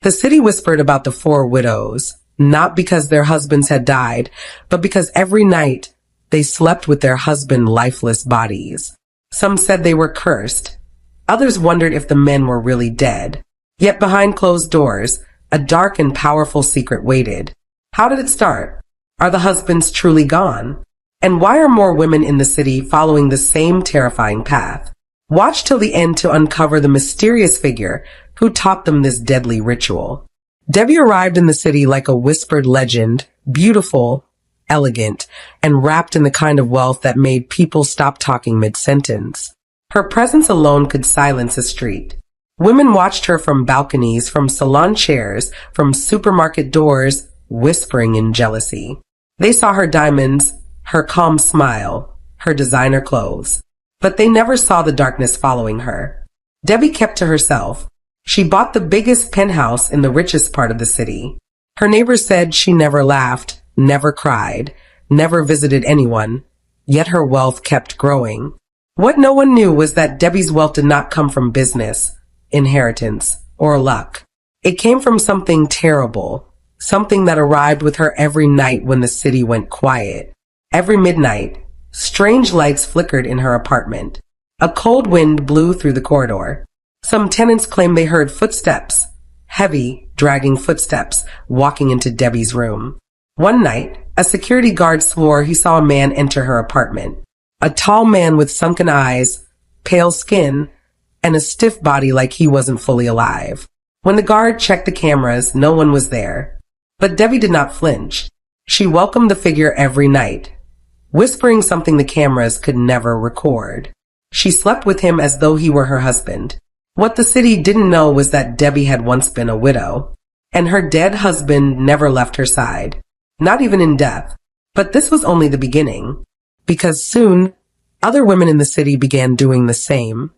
The city whispered about the four widows, not because their husbands had died, but because every night they slept with their husband lifeless bodies. Some said they were cursed. Others wondered if the men were really dead. Yet behind closed doors, a dark and powerful secret waited. How did it start? Are the husbands truly gone? And why are more women in the city following the same terrifying path? Watch till the end to uncover the mysterious figure who taught them this deadly ritual. Debbie arrived in the city like a whispered legend, beautiful, elegant, and wrapped in the kind of wealth that made people stop talking mid-sentence. Her presence alone could silence a street. Women watched her from balconies, from salon chairs, from supermarket doors, whispering in jealousy. They saw her diamonds, her calm smile, her designer clothes. But they never saw the darkness following her. Debbie kept to herself. She bought the biggest penthouse in the richest part of the city. Her neighbors said she never laughed, never cried, never visited anyone, yet her wealth kept growing. What no one knew was that Debbie's wealth did not come from business, inheritance, or luck. It came from something terrible, something that arrived with her every night when the city went quiet. Every midnight, strange lights flickered in her apartment. A cold wind blew through the corridor. Some tenants claimed they heard footsteps, heavy, dragging footsteps, walking into Debbie's room. One night, a security guard swore he saw a man enter her apartment. A tall man with sunken eyes, pale skin, and a stiff body like he wasn't fully alive. When the guard checked the cameras, no one was there. But Debbie did not flinch. She welcomed the figure every night, whispering something the cameras could never record. She slept with him as though he were her husband. What the city didn't know was that Debbie had once been a widow, and her dead husband never left her side, not even in death. But this was only the beginning, because soon, other women in the city began doing the same,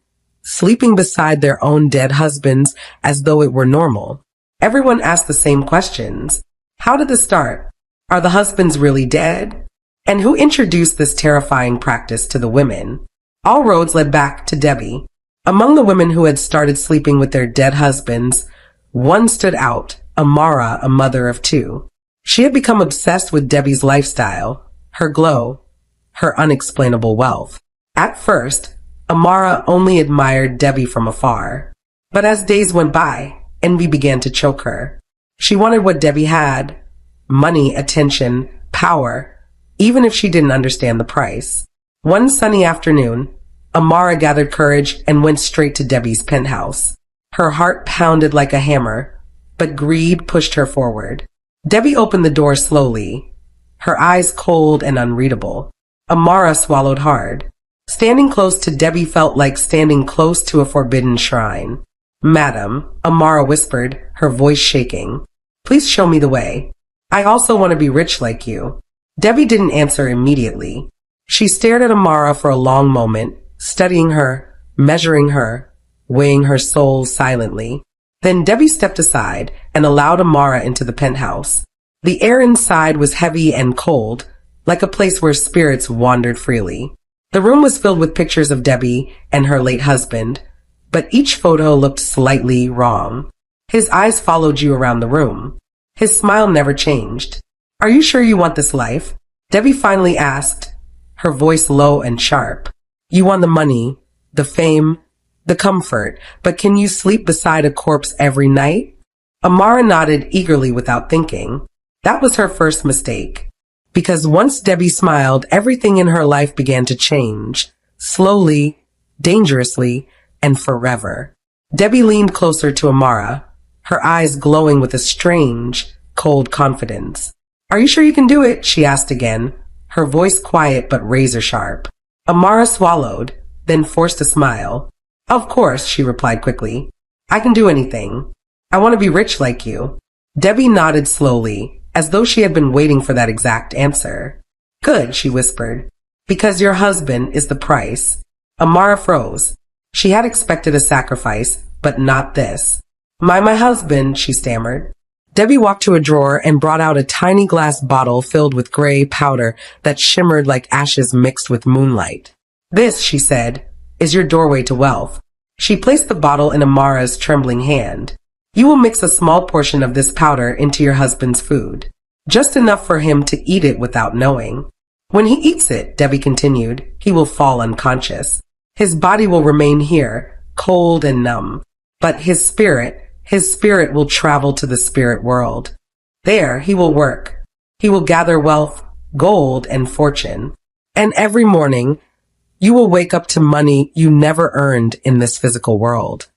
sleeping beside their own dead husbands as though it were normal. Everyone asked the same questions. How did this start? Are the husbands really dead? And who introduced this terrifying practice to the women? All roads led back to Debbie. Among the women who had started sleeping with their dead husbands, one stood out, Amara, a mother of two. She had become obsessed with Debbie's lifestyle, her glow, her unexplainable wealth. At first, Amara only admired Debbie from afar. But as days went by, envy began to choke her. She wanted what Debbie had: money, attention, power, even if she didn't understand the price. One sunny afternoon, Amara gathered courage and went straight to Debbie's penthouse. Her heart pounded like a hammer, but greed pushed her forward. Debbie opened the door slowly, her eyes cold and unreadable. Amara swallowed hard. Standing close to Debbie felt like standing close to a forbidden shrine. "Madam," Amara whispered, her voice shaking, "please show me the way. I also want to be rich like you." Debbie didn't answer immediately. She stared at Amara for a long moment, studying her, measuring her, weighing her soul silently. Then Debbie stepped aside and allowed Amara into the penthouse. The air inside was heavy and cold, like a place where spirits wandered freely. The room was filled with pictures of Debbie and her late husband, but each photo looked slightly wrong. His eyes followed you around the room. His smile never changed. "Are you sure you want this life?" Debbie finally asked, her voice low and sharp. "You want the money, the fame, the comfort, but can you sleep beside a corpse every night?" Amara nodded eagerly without thinking. That was her first mistake. Because once Debbie smiled, everything in her life began to change. Slowly, dangerously, and forever. Debbie leaned closer to Amara, her eyes glowing with a strange, cold confidence. "Are you sure you can do it?" she asked again, her voice quiet but razor sharp. Amara swallowed, then forced a smile. "Of course," she replied quickly. "I can do anything. I want to be rich like you." Debbie nodded slowly, as though she had been waiting for that exact answer. "Good," she whispered, "because your husband is the price." Amara froze. She had expected a sacrifice, but not this. My husband," she stammered. Debbie walked to a drawer and brought out a tiny glass bottle filled with gray powder that shimmered like ashes mixed with moonlight. "This," she said, "is your doorway to wealth." She placed the bottle in Amara's trembling hand. You will mix a small portion of this powder into your husband's food, just enough for him to eat it without knowing. When he eats it, Debbie continued, he will fall unconscious. His body will remain here, cold and numb. But his spirit will travel to the spirit world. There he will work. He will gather wealth, gold, and fortune. And every morning, you will wake up to money you never earned in this physical world.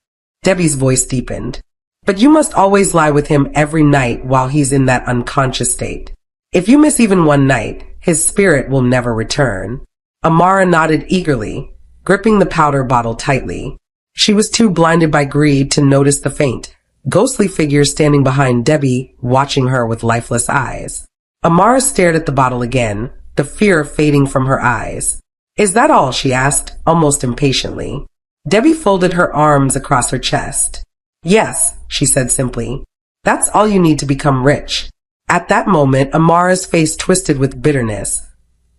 Debbie's voice deepened. But you must always lie with him every night while he's in that unconscious state. If you miss even one night, his spirit will never return. Amara nodded eagerly, gripping the powder bottle tightly. She was too blinded by greed to notice the faint, ghostly figure standing behind Debbie, watching her with lifeless eyes. Amara stared at the bottle again, the fear fading from her eyes. Is that all? She asked, almost impatiently. Debbie folded her arms across her chest. Yes, she said simply. That's all you need to become rich. At that moment, Amara's face twisted with bitterness.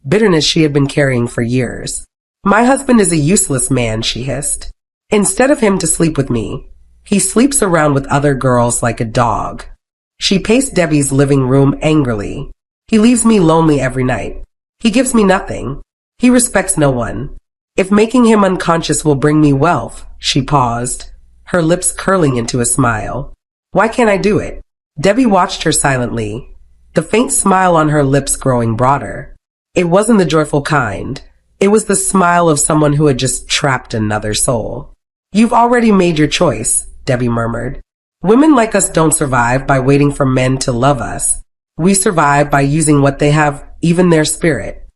Bitterness she had been carrying for years. My husband is a useless man, she hissed. Instead of him to sleep with me, he sleeps around with other girls like a dog. She paced Debbie's living room angrily. He leaves me lonely every night. He gives me nothing. He respects no one. If making him unconscious will bring me wealth, she paused, her lips curling into a smile. Why can't I do it? Debbie watched her silently, the faint smile on her lips growing broader. It wasn't the joyful kind. It was the smile of someone who had just trapped another soul. You've already made your choice, Debbie murmured. Women like us don't survive by waiting for men to love us. We survive by using what they have, even their spirit.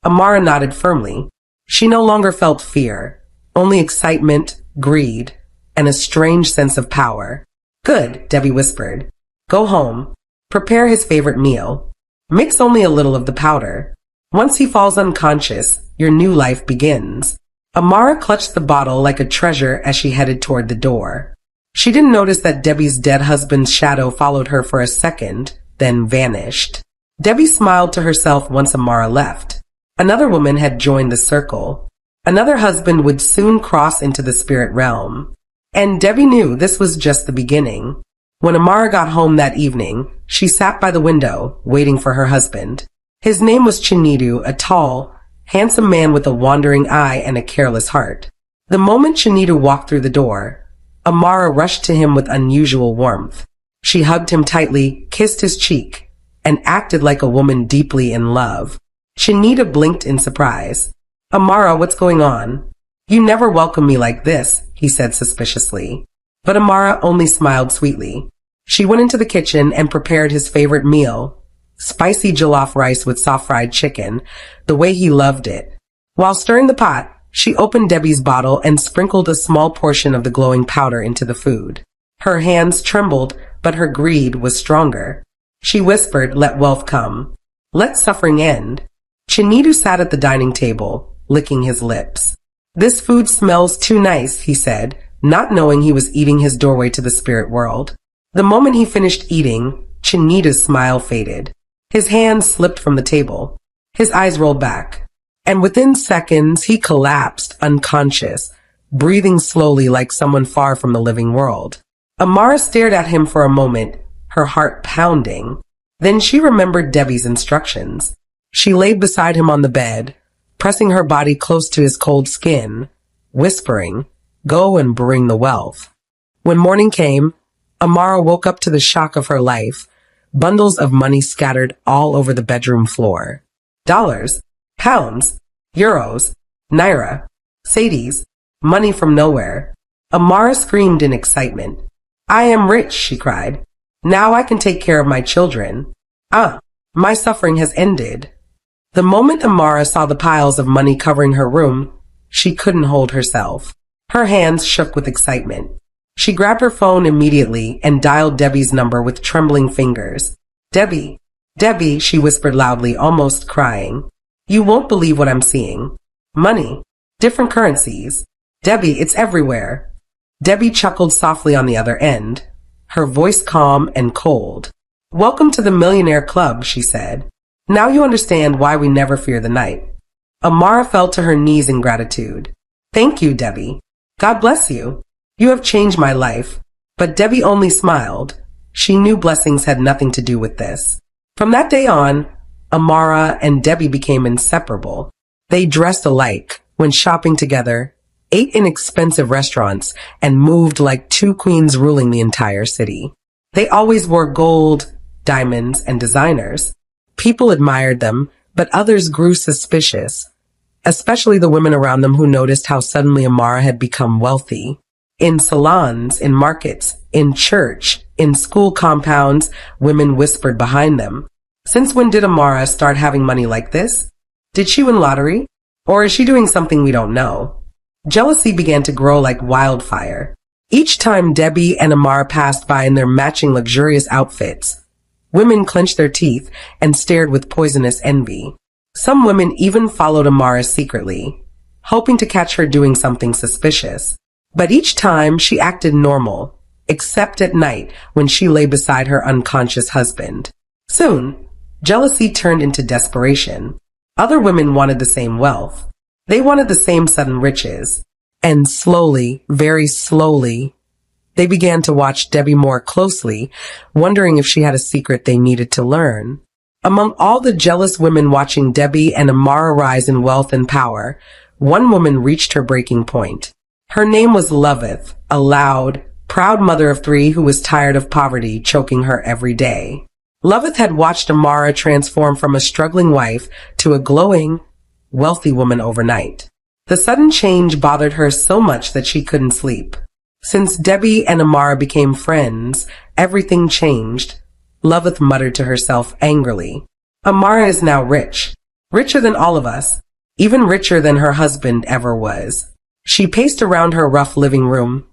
Amara nodded firmly. She no longer felt fear, only excitement, greed, and a strange sense of power. Good, Debbie whispered. Go home. Prepare his favorite meal. Mix only a little of the powder. Once he falls unconscious, your new life begins. Amara clutched the bottle like a treasure as she headed toward the door. She didn't notice that Debbie's dead husband's shadow followed her for a second, then vanished. Debbie smiled to herself once Amara left. Another woman had joined the circle. Another husband would soon cross into the spirit realm. And Debbie knew this was just the beginning. When Amara got home that evening, she sat by the window, waiting for her husband. His name was Chinidu, a tall, handsome man with a wandering eye and a careless heart. The moment Chinidu walked through the door, Amara rushed to him with unusual warmth. She hugged him tightly, kissed his cheek, and acted like a woman deeply in love. Chinidu blinked in surprise. Amara, what's going on? You never welcome me like this, he said suspiciously. But Amara only smiled sweetly. She went into the kitchen and prepared his favorite meal, spicy jollof rice with soft fried chicken, the way he loved it. While stirring the pot, she opened Debbie's bottle and sprinkled a small portion of the glowing powder into the food. Her hands trembled, but her greed was stronger. She whispered, let wealth come. Let suffering end. Chinidu sat at the dining table, licking his lips. This food smells too nice, he said, not knowing he was eating his doorway to the spirit world. The moment he finished eating, Chinidu's smile faded. His hands slipped from the table. His eyes rolled back. And within seconds, he collapsed, unconscious, breathing slowly like someone far from the living world. Amara stared at him for a moment, her heart pounding. Then she remembered Debbie's instructions. She laid beside him on the bed, pressing her body close to his cold skin, whispering, go and bring the wealth. When morning came, Amara woke up to the shock of her life. Bundles of money scattered all over the bedroom floor. Dollars, pounds, euros, naira, sadies, money from nowhere. Amara screamed in excitement. I am rich, she cried. Now I can take care of my children. My suffering has ended. The moment Amara saw the piles of money covering her room, she couldn't hold herself. Her hands shook with excitement. She grabbed her phone immediately and dialed Debbie's number with trembling fingers. Debbie, Debbie, she whispered loudly, almost crying. You won't believe what I'm seeing. Money. Different currencies. Debbie, it's everywhere. Debbie chuckled softly on the other end, her voice calm and cold. Welcome to the Millionaire Club, she said. Now you understand why we never fear the night. Amara fell to her knees in gratitude. Thank you, Debbie. God bless you. You have changed my life. But Debbie only smiled. She knew blessings had nothing to do with this. From that day on, Amara and Debbie became inseparable. They dressed alike, went shopping together, ate in expensive restaurants, and moved like two queens ruling the entire city. They always wore gold, diamonds, and designers. People admired them, but others grew suspicious, especially the women around them who noticed how suddenly Amara had become wealthy. In salons, in markets, in church, in school compounds, women whispered behind them. Since when did Amara start having money like this? Did she win lottery? Or is she doing something we don't know? Jealousy began to grow like wildfire. Each time Debbie and Amara passed by in their matching luxurious outfits, women clenched their teeth and stared with poisonous envy. Some women even followed Amara secretly, hoping to catch her doing something suspicious. But each time she acted normal, except at night when she lay beside her unconscious husband. Soon, jealousy turned into desperation. Other women wanted the same wealth. They wanted the same sudden riches. And slowly, very slowly, they began to watch Debbie more closely, wondering if she had a secret they needed to learn. Among all the jealous women watching Debbie and Amara rise in wealth and power, one woman reached her breaking point. Her name was Loveth, a loud, proud mother of three who was tired of poverty choking her every day. Loveth had watched Amara transform from a struggling wife to a glowing, wealthy woman overnight. The sudden change bothered her so much that she couldn't sleep. Since Debbie and Amara became friends, everything changed. Loveth muttered to herself angrily. Amara is now rich. Richer than all of us. Even richer than her husband ever was. She paced around her rough living room,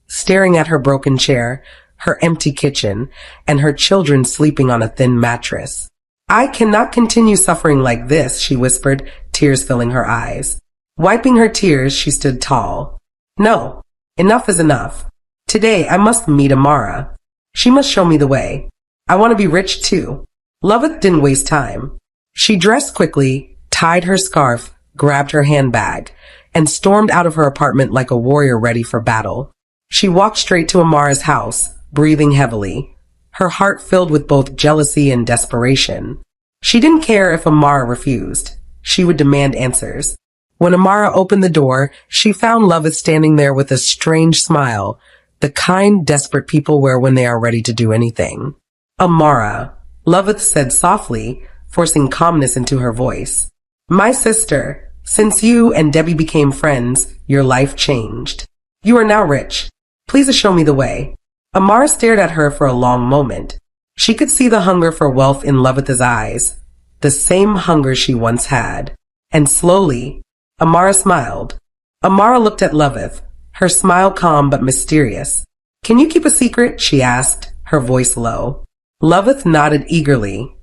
staring at her broken chair, her empty kitchen, and her children sleeping on a thin mattress. I cannot continue suffering like this, she whispered, tears filling her eyes. Wiping her tears, she stood tall. No, enough is enough. Today I must meet Amara. She must show me the way. I want to be rich too. Loveth didn't waste time. She dressed quickly, tied her scarf, grabbed her handbag, and stormed out of her apartment like a warrior ready for battle. She walked straight to Amara's house, breathing heavily, her heart filled with both jealousy and desperation. She didn't care if Amara refused. She would demand answers. When Amara opened the door, she found Loveth standing there with a strange smile, the kind desperate people wear when they are ready to do anything. Amara, Loveth said softly, forcing calmness into her voice. My sister, since you and Debbie became friends, your life changed. You are now rich. Please show me the way. Amara stared at her for a long moment. She could see the hunger for wealth in Loveth's eyes, the same hunger she once had. And slowly, Amara smiled. Amara looked at Loveth, her smile calm but mysterious. Can you keep a secret? She asked, her voice low. Loveth nodded eagerly,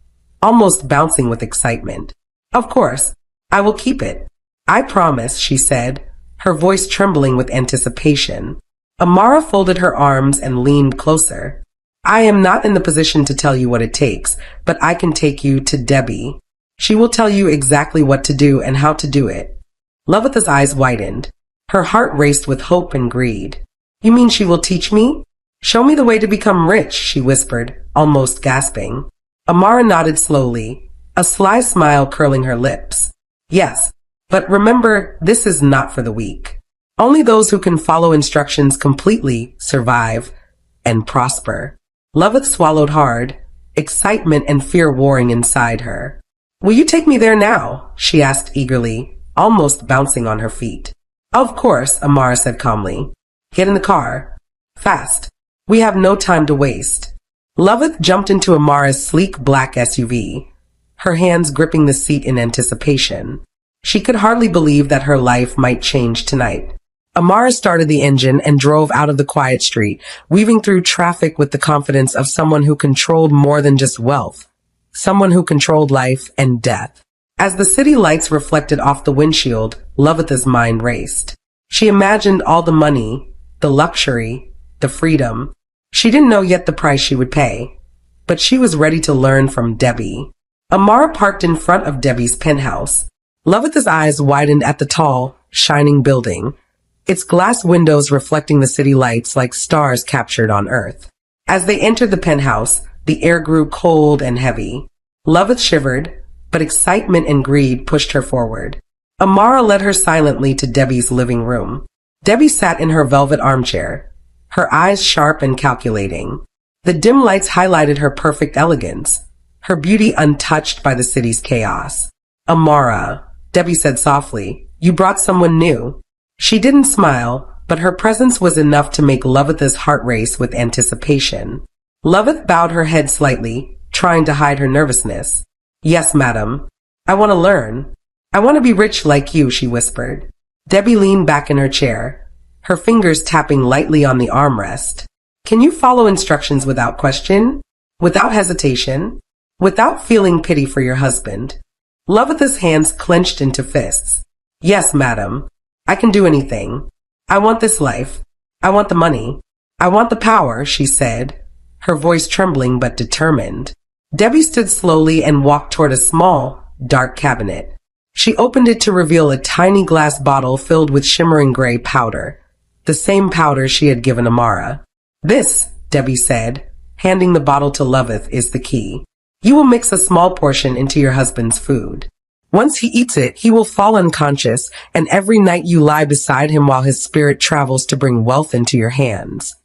almost bouncing with excitement. Of course, I will keep it. I promise, she said, her voice trembling with anticipation. Amara folded her arms and leaned closer. I am not in the position to tell you what it takes, but I can take you to Debbie. She will tell you exactly what to do and how to do it. Loveth's eyes widened. Her heart raced with hope and greed. You mean she will teach me? Show me the way to become rich, she whispered, almost gasping. Amara nodded slowly, a sly smile curling her lips. Yes, but remember, this is not for the weak. Only those who can follow instructions completely survive and prosper. Loveth swallowed hard, excitement and fear warring inside her. Will you take me there now? She asked eagerly, almost bouncing on her feet. Of course, Amara said calmly. Get in the car. Fast. We have no time to waste. Loveth jumped into Amara's sleek black SUV, her hands gripping the seat in anticipation. She could hardly believe that her life might change tonight. Amara started the engine and drove out of the quiet street, weaving through traffic with the confidence of someone who controlled more than just wealth, someone who controlled life and death. As the city lights reflected off the windshield, Loveth's mind raced. She imagined all the money, the luxury, the freedom. She didn't know yet the price she would pay, but she was ready to learn from Debbie. Amara parked in front of Debbie's penthouse. Loveth's eyes widened at the tall, shining building, its glass windows reflecting the city lights like stars captured on Earth. As they entered the penthouse, the air grew cold and heavy. Loveth shivered, but excitement and greed pushed her forward. Amara led her silently to Debbie's living room. Debbie sat in her velvet armchair, her eyes sharp and calculating. The dim lights highlighted her perfect elegance, her beauty untouched by the city's chaos. Amara, Debbie said softly, you brought someone new. She didn't smile, but her presence was enough to make Loveth's heart race with anticipation. Loveth bowed her head slightly, trying to hide her nervousness. Yes, madam. I want to learn. I want to be rich like you, she whispered. Debbie leaned back in her chair, her fingers tapping lightly on the armrest. Can you follow instructions without question? Without hesitation? Without feeling pity for your husband? Loveth's hands clenched into fists. Yes, madam. I can do anything. I want this life. I want the money. I want the power, she said, her voice trembling but determined. Debbie stood slowly and walked toward a small, dark cabinet. She opened it to reveal a tiny glass bottle filled with shimmering gray powder, the same powder she had given Amara. This, Debbie said, handing the bottle to Loveth, is the key. You will mix a small portion into your husband's food. Once he eats it, he will fall unconscious, and every night you lie beside him while his spirit travels to bring wealth into your hands.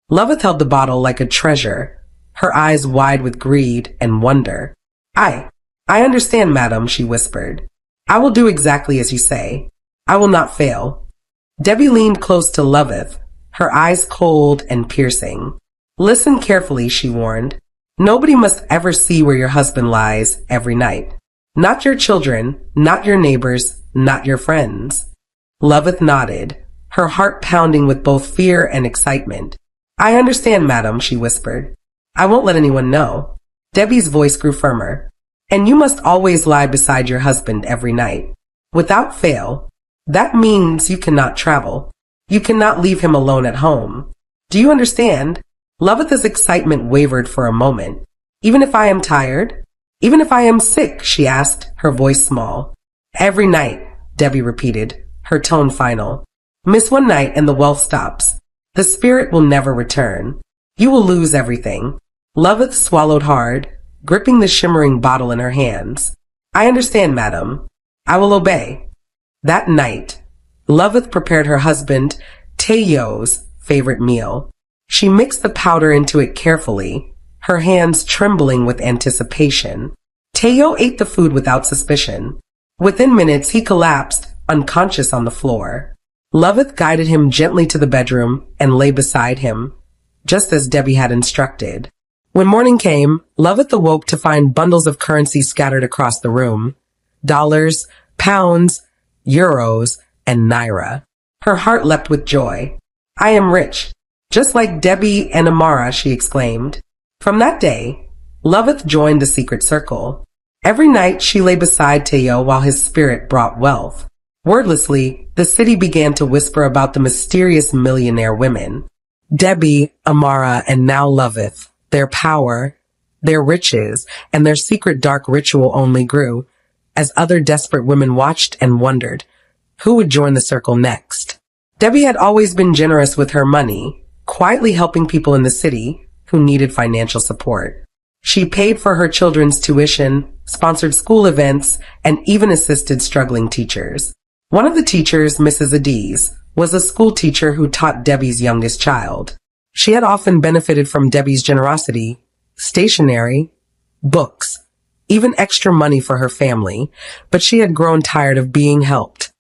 Loveth held the bottle like a treasure, her eyes wide with greed and wonder. I understand, madam, she whispered. I will do exactly as you say. I will not fail. Debbie leaned close to Loveth, her eyes cold and piercing. Listen carefully, she warned. Nobody must ever see where your husband lies every night. Not your children, not your neighbors, not your friends. Loveth nodded, her heart pounding with both fear and excitement. I understand, madam, she whispered. I won't let anyone know. Debbie's voice grew firmer. And you must always lie beside your husband every night. Without fail. That means you cannot travel. You cannot leave him alone at home. Do you understand? Loveth's excitement wavered for a moment. Even if I am tired? Even if I am sick? She asked, her voice small. Every night, Debbie repeated, her tone final. Miss one night and the wealth stops. The spirit will never return. You will lose everything. Loveth swallowed hard, gripping the shimmering bottle in her hands. I understand, madam. I will obey. That night, Loveth prepared her husband Teo's favorite meal. She mixed the powder into it carefully, her hands trembling with anticipation. Teo ate the food without suspicion. Within minutes, he collapsed, unconscious on the floor. Loveth guided him gently to the bedroom and lay beside him, just as Debbie had instructed. When morning came, Loveth awoke to find bundles of currency scattered across the room. Dollars, pounds, euros, and naira. Her heart leapt with joy. I am rich. Just like Debbie and Amara, she exclaimed. From that day, Loveth joined the secret circle. Every night she lay beside Teo while his spirit brought wealth. Wordlessly, the city began to whisper about the mysterious millionaire women. Debbie, Amara, and now Loveth. Their power, their riches, and their secret dark ritual only grew, as other desperate women watched and wondered who would join the circle next. Debbie had always been generous with her money, quietly helping people in the city who needed financial support. She paid for her children's tuition, sponsored school events, and even assisted struggling teachers. One of the teachers, Mrs. Adiz, was a school teacher who taught Debbie's youngest child. She had often benefited from Debbie's generosity, stationery, books, even extra money for her family, but she had grown tired of being helped.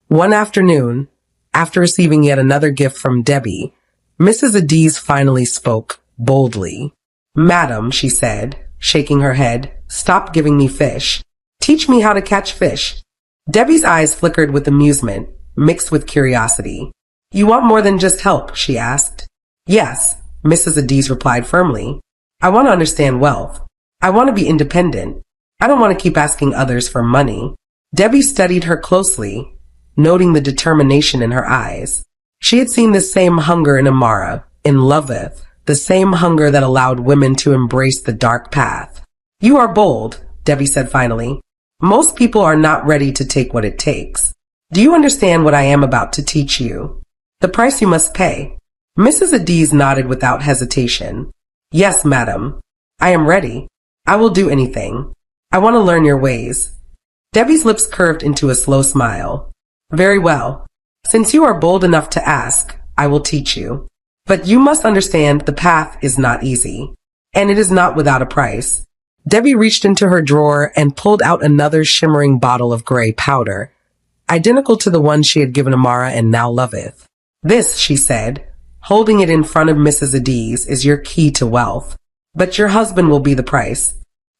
One afternoon, after receiving yet another gift from Debbie, Mrs. Adiz finally spoke boldly. Madam, she said, shaking her head, stop giving me fish. Teach me how to catch fish. Debbie's eyes flickered with amusement, mixed with curiosity. You want more than just help, she asked. Yes, Mrs. Adiz replied firmly. I want to understand wealth. I want to be independent. I don't want to keep asking others for money. Debbie studied her closely, noting the determination in her eyes. She had seen the same hunger in Amara, in Loveth, the same hunger that allowed women to embrace the dark path. You are bold, Debbie said finally. Most people are not ready to take what it takes. Do you understand what I am about to teach you? The price you must pay. Mrs. Adiz nodded without hesitation. Yes, madam. I am ready. I will do anything. I want to learn your ways. Debbie's lips curved into a slow smile. Very well. Since you are bold enough to ask, I will teach you. But you must understand the path is not easy. And it is not without a price. Debbie reached into her drawer and pulled out another shimmering bottle of gray powder, identical to the one she had given Amara and now loveth. This, she said, holding it in front of Mrs. Adiz, is your key to wealth. But your husband will be the price.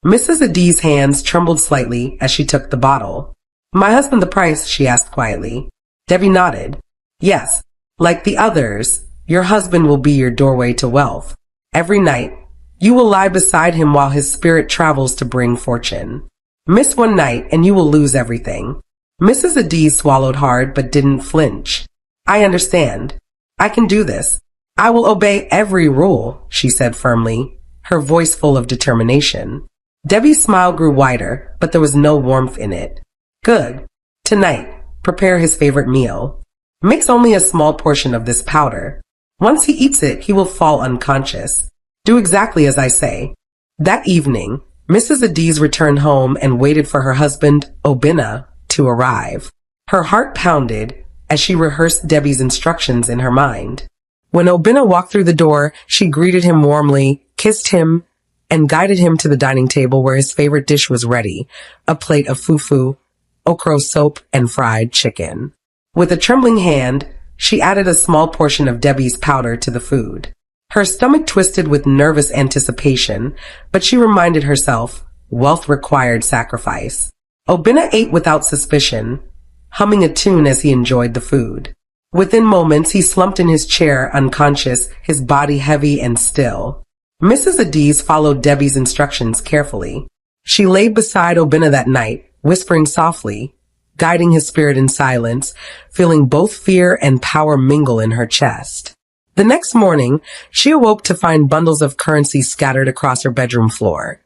Mrs. Adiz's hands trembled slightly as she took the bottle. My husband the price? She asked quietly. Debbie nodded. Yes, like the others, your husband will be your doorway to wealth. Every night, you will lie beside him while his spirit travels to bring fortune. Miss one night and you will lose everything. Mrs. Adiz swallowed hard but didn't flinch. I understand. I can do this. I will obey every rule, she said firmly, her voice full of determination. Debbie's smile grew wider, but there was no warmth in it. Good. Tonight, prepare his favorite meal. Mix only a small portion of this powder. Once he eats it, he will fall unconscious. Do exactly as I say. That evening, Mrs. Adiz returned home and waited for her husband, Obinna, to arrive. Her heart pounded as she rehearsed Debbie's instructions in her mind. When Obinna walked through the door, she greeted him warmly, kissed him, and guided him to the dining table where his favorite dish was ready, a plate of fufu, okra soup, and fried chicken. With a trembling hand, she added a small portion of Debbie's powder to the food. Her stomach twisted with nervous anticipation, but she reminded herself, wealth required sacrifice. Obinna ate without suspicion, humming a tune as he enjoyed the food. Within moments, he slumped in his chair, unconscious, his body heavy and still. Mrs. Adiz followed Debbie's instructions carefully. She lay beside Obinna that night, whispering softly, guiding his spirit in silence, feeling both fear and power mingle in her chest. The next morning, she awoke to find bundles of currency scattered across her bedroom floor.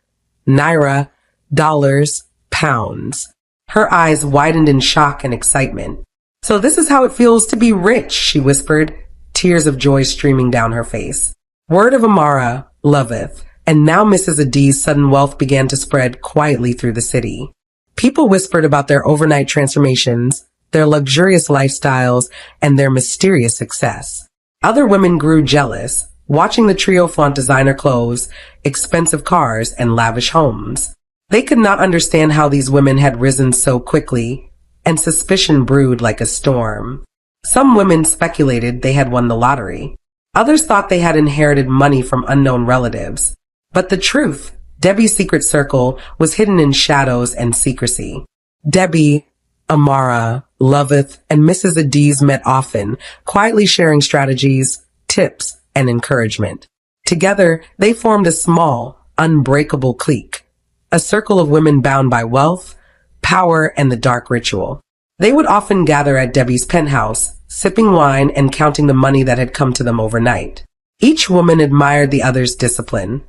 Naira, dollars, pounds. Her eyes widened in shock and excitement. So this is how it feels to be rich, she whispered, tears of joy streaming down her face. Word of Amara, loveth, and now Mrs. Adiz's sudden wealth began to spread quietly through the city. People whispered about their overnight transformations, their luxurious lifestyles, and their mysterious success. Other women grew jealous, watching the trio flaunt designer clothes, expensive cars, and lavish homes. They could not understand how these women had risen so quickly, and suspicion brewed like a storm. Some women speculated they had won the lottery. Others thought they had inherited money from unknown relatives. But the truth, Debbie's secret circle, was hidden in shadows and secrecy. Debbie, Amara, Loveth, and Mrs. Adiz met often, quietly sharing strategies, tips, and encouragement. Together, they formed a small, unbreakable clique, a circle of women bound by wealth, power, and the dark ritual. They would often gather at Debbie's penthouse, sipping wine and counting the money that had come to them overnight. Each woman admired the other's discipline,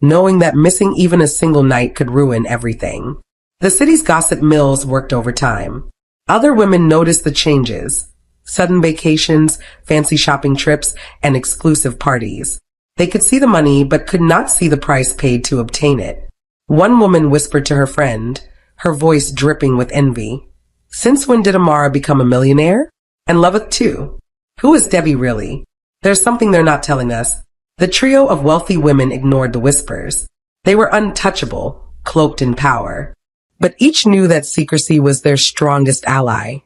knowing that missing even a single night could ruin everything. The city's gossip mills worked overtime. Other women noticed the changes: sudden vacations, fancy shopping trips, and exclusive parties. They could see the money, but could not see the price paid to obtain it. One woman whispered to her friend, her voice dripping with envy, "Since when did Amara become a millionaire? And Loveth too. Who is Debbie really? There's something they're not telling us." The trio of wealthy women ignored the whispers. They were untouchable, cloaked in power. But each knew that secrecy was their strongest ally.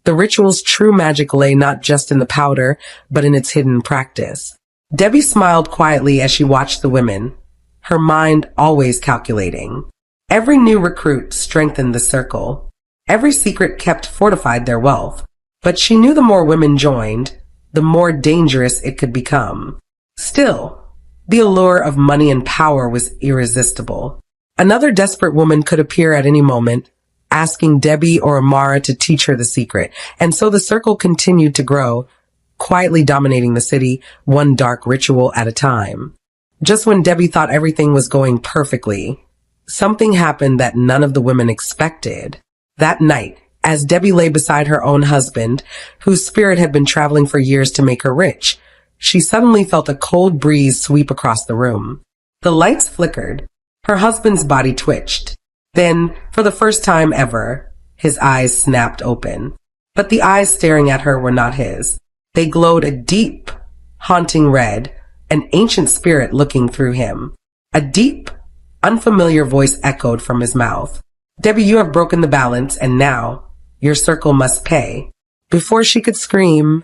The ritual's true magic lay not just in the powder, but in its hidden practice. Debbie smiled quietly as she watched the women, her mind always calculating. Every new recruit strengthened the circle. Every secret kept fortified their wealth. But she knew the more women joined, the more dangerous it could become. Still, the allure of money and power was irresistible. Another desperate woman could appear at any moment, asking Debbie or Amara to teach her the secret, and so the circle continued to grow, quietly dominating the city, one dark ritual at a time. Just when Debbie thought everything was going perfectly, something happened that none of the women expected. That night, As Debbie lay beside her own husband, whose spirit had been traveling for years to make her rich, she suddenly felt a cold breeze sweep across the room. The lights flickered. Her husband's body twitched. Then, for the first time ever, his eyes snapped open. But the eyes staring at her were not his. They glowed a deep, haunting red, an ancient spirit looking through him. A deep, unfamiliar voice echoed from his mouth. Debbie, you have broken the balance, and now your circle must pay. Before she could scream,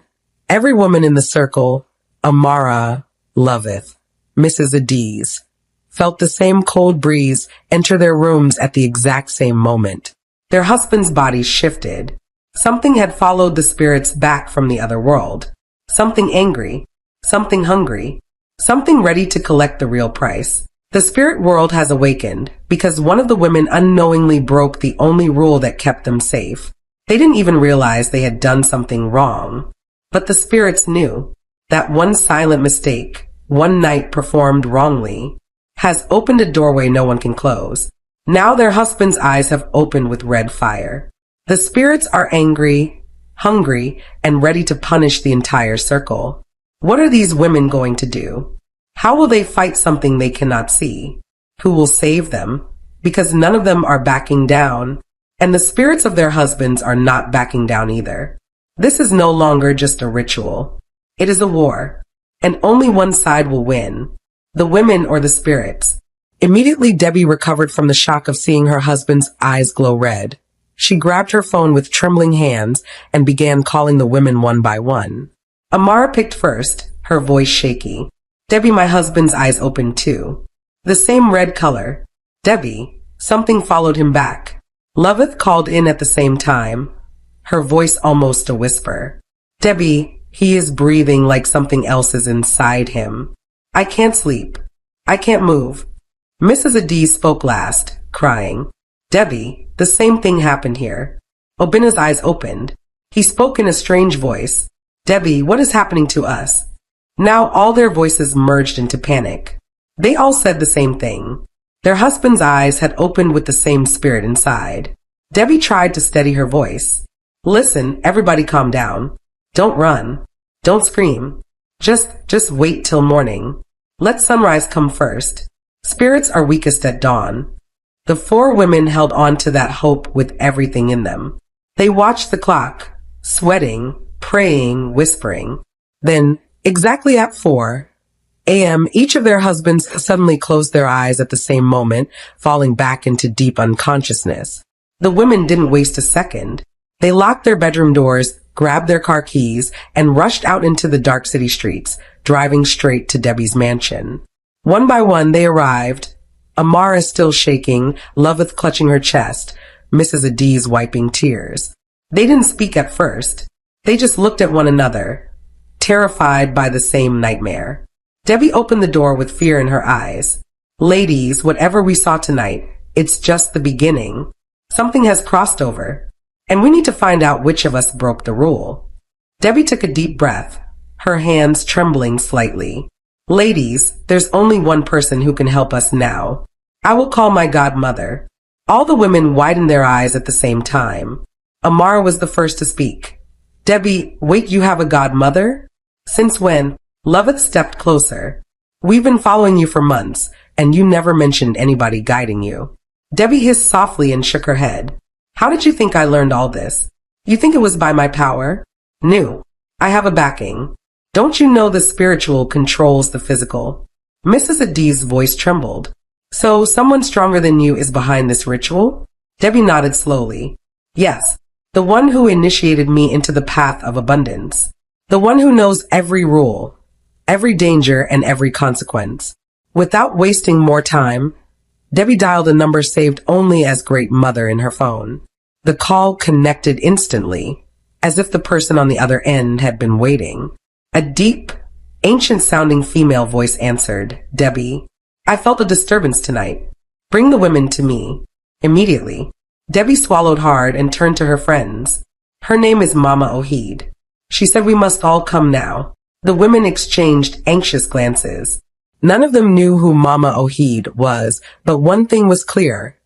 every woman in the circle, Amara, Loveth, Mrs. Adiz, felt the same cold breeze enter their rooms at the exact same moment. Their husbands' bodies shifted. Something had followed the spirits back from the other world. Something angry, something hungry, something ready to collect the real price. The spirit world has awakened because one of the women unknowingly broke the only rule that kept them safe. They didn't even realize they had done something wrong. But the spirits knew that one silent mistake, one night performed wrongly, has opened a doorway no one can close. Now their husbands' eyes have opened with red fire. The spirits are angry, hungry, and ready to punish the entire circle. What are these women going to do? How will they fight something they cannot see? Who will save them? Because none of them are backing down, and the spirits of their husbands are not backing down either. This is no longer just a ritual. It is a war, and only one side will win, the women or the spirits. Immediately, Debbie recovered from the shock of seeing her husband's eyes glow red. She grabbed her phone with trembling hands and began calling the women one by one. Amara picked first, her voice shaky. Debbie, my husband's eyes opened too. The same red color. Debbie, something followed him back. Loveth called in at the same time, her voice almost a whisper. Debbie, he is breathing like something else is inside him. I can't sleep. I can't move. Mrs. Adiz spoke last, crying. Debbie, the same thing happened here. Obina's eyes opened. He spoke in a strange voice. Debbie, what is happening to us? Now all their voices merged into panic. They all said the same thing. Their husbands' eyes had opened with the same spirit inside. Debbie tried to steady her voice. Listen, everybody calm down. Don't run. Don't scream. Just wait till morning. Let sunrise come first. Spirits are weakest at dawn. The four women held on to that hope with everything in them. They watched the clock, sweating, praying, whispering. Then, exactly at 4 a.m., each of their husbands suddenly closed their eyes at the same moment, falling back into deep unconsciousness. The women didn't waste a second. They locked their bedroom doors, grabbed their car keys, and rushed out into the dark city streets, driving straight to Debbie's mansion. One by one, they arrived. Amara still shaking, Loveth clutching her chest, Mrs. Adiz wiping tears. They didn't speak at first. They just looked at one another, terrified by the same nightmare. Debbie opened the door with fear in her eyes. Ladies, whatever we saw tonight, it's just the beginning. Something has crossed over, and we need to find out which of us broke the rule. Debbie took a deep breath, her hands trembling slightly. Ladies, there's only one person who can help us now. I will call my godmother. All the women widened their eyes at the same time. Amara was the first to speak. Debbie, wait, you have a godmother? Since when? Loveth stepped closer. We've been following you for months, and you never mentioned anybody guiding you. Debbie hissed softly and shook her head. How did you think I learned all this? You think it was by my power? No. I have a backing. Don't you know the spiritual controls the physical? Mrs. Adiz's voice trembled. So someone stronger than you is behind this ritual? Debbie nodded slowly. Yes, the one who initiated me into the path of abundance. The one who knows every rule, every danger, and every consequence. Without wasting more time, Debbie dialed a number saved only as Great Mother in her phone. The call connected instantly, as if the person on the other end had been waiting. A deep, ancient-sounding female voice answered, Debbie, I felt a disturbance tonight. Bring the women to me. Immediately. Debbie swallowed hard and turned to her friends. Her name is Mama Ohid. She said we must all come now. The women exchanged anxious glances. None of them knew who Mama Ohid was, but one thing was clear.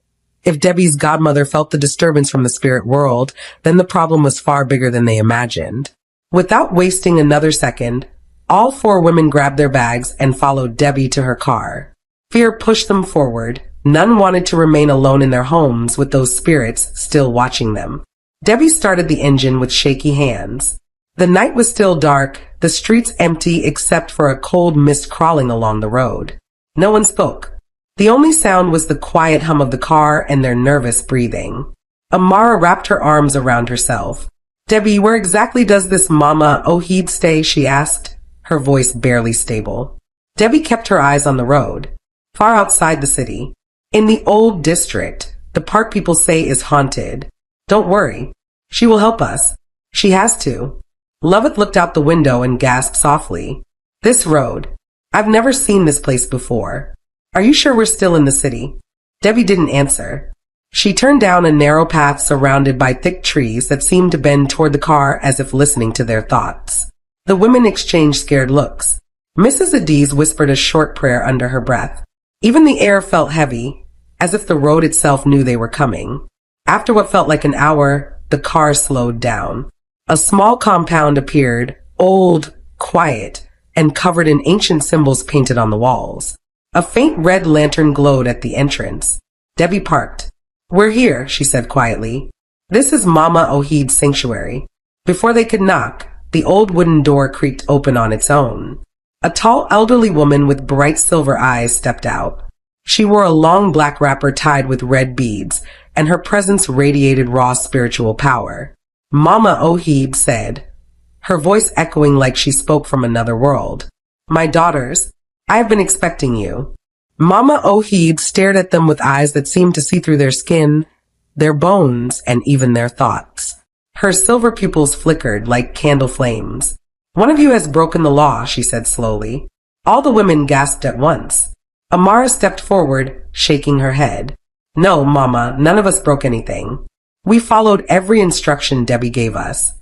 If Debbie's godmother felt the disturbance from the spirit world, then the problem was far bigger than they imagined. Without wasting another second, all four women grabbed their bags and followed Debbie to her car. Fear pushed them forward. None wanted to remain alone in their homes with those spirits still watching them. Debbie started the engine with shaky hands. The night was still dark, the streets empty except for a cold mist crawling along the road. No one spoke. The only sound was the quiet hum of the car and their nervous breathing. Amara wrapped her arms around herself. "Debbie, where exactly does this Mama Ohid stay?" she asked, her voice barely stable. Debbie kept her eyes on the road, far outside the city. "In the old district, the part people say is haunted. Don't worry. She will help us. She has to." Lovett looked out the window and gasped softly. "This road. I've never seen this place before. Are you sure we're still in the city?" Debbie didn't answer. She turned down a narrow path surrounded by thick trees that seemed to bend toward the car as if listening to their thoughts. The women exchanged scared looks. Mrs. Adiz whispered a short prayer under her breath. Even the air felt heavy, as if the road itself knew they were coming. After what felt like an hour, the car slowed down. A small compound appeared, old, quiet, and covered in ancient symbols painted on the walls. A faint red lantern glowed at the entrance. Debbie parked. "We're here," she said quietly. "This is Mama Ohid's sanctuary." Before they could knock, the old wooden door creaked open on its own. A tall elderly woman with bright silver eyes stepped out. She wore a long black wrapper tied with red beads, and her presence radiated raw spiritual power. "Mama Ohid said," her voice echoing like she spoke from another world. "My daughters, I have been expecting you." Mama Ohid stared at them with eyes that seemed to see through their skin, their bones, and even their thoughts. Her silver pupils flickered like candle flames. "One of you has broken the law," she said slowly. All the women gasped at once. Amara stepped forward, shaking her head. "No, Mama, none of us broke anything. We followed every instruction Debbie gave us."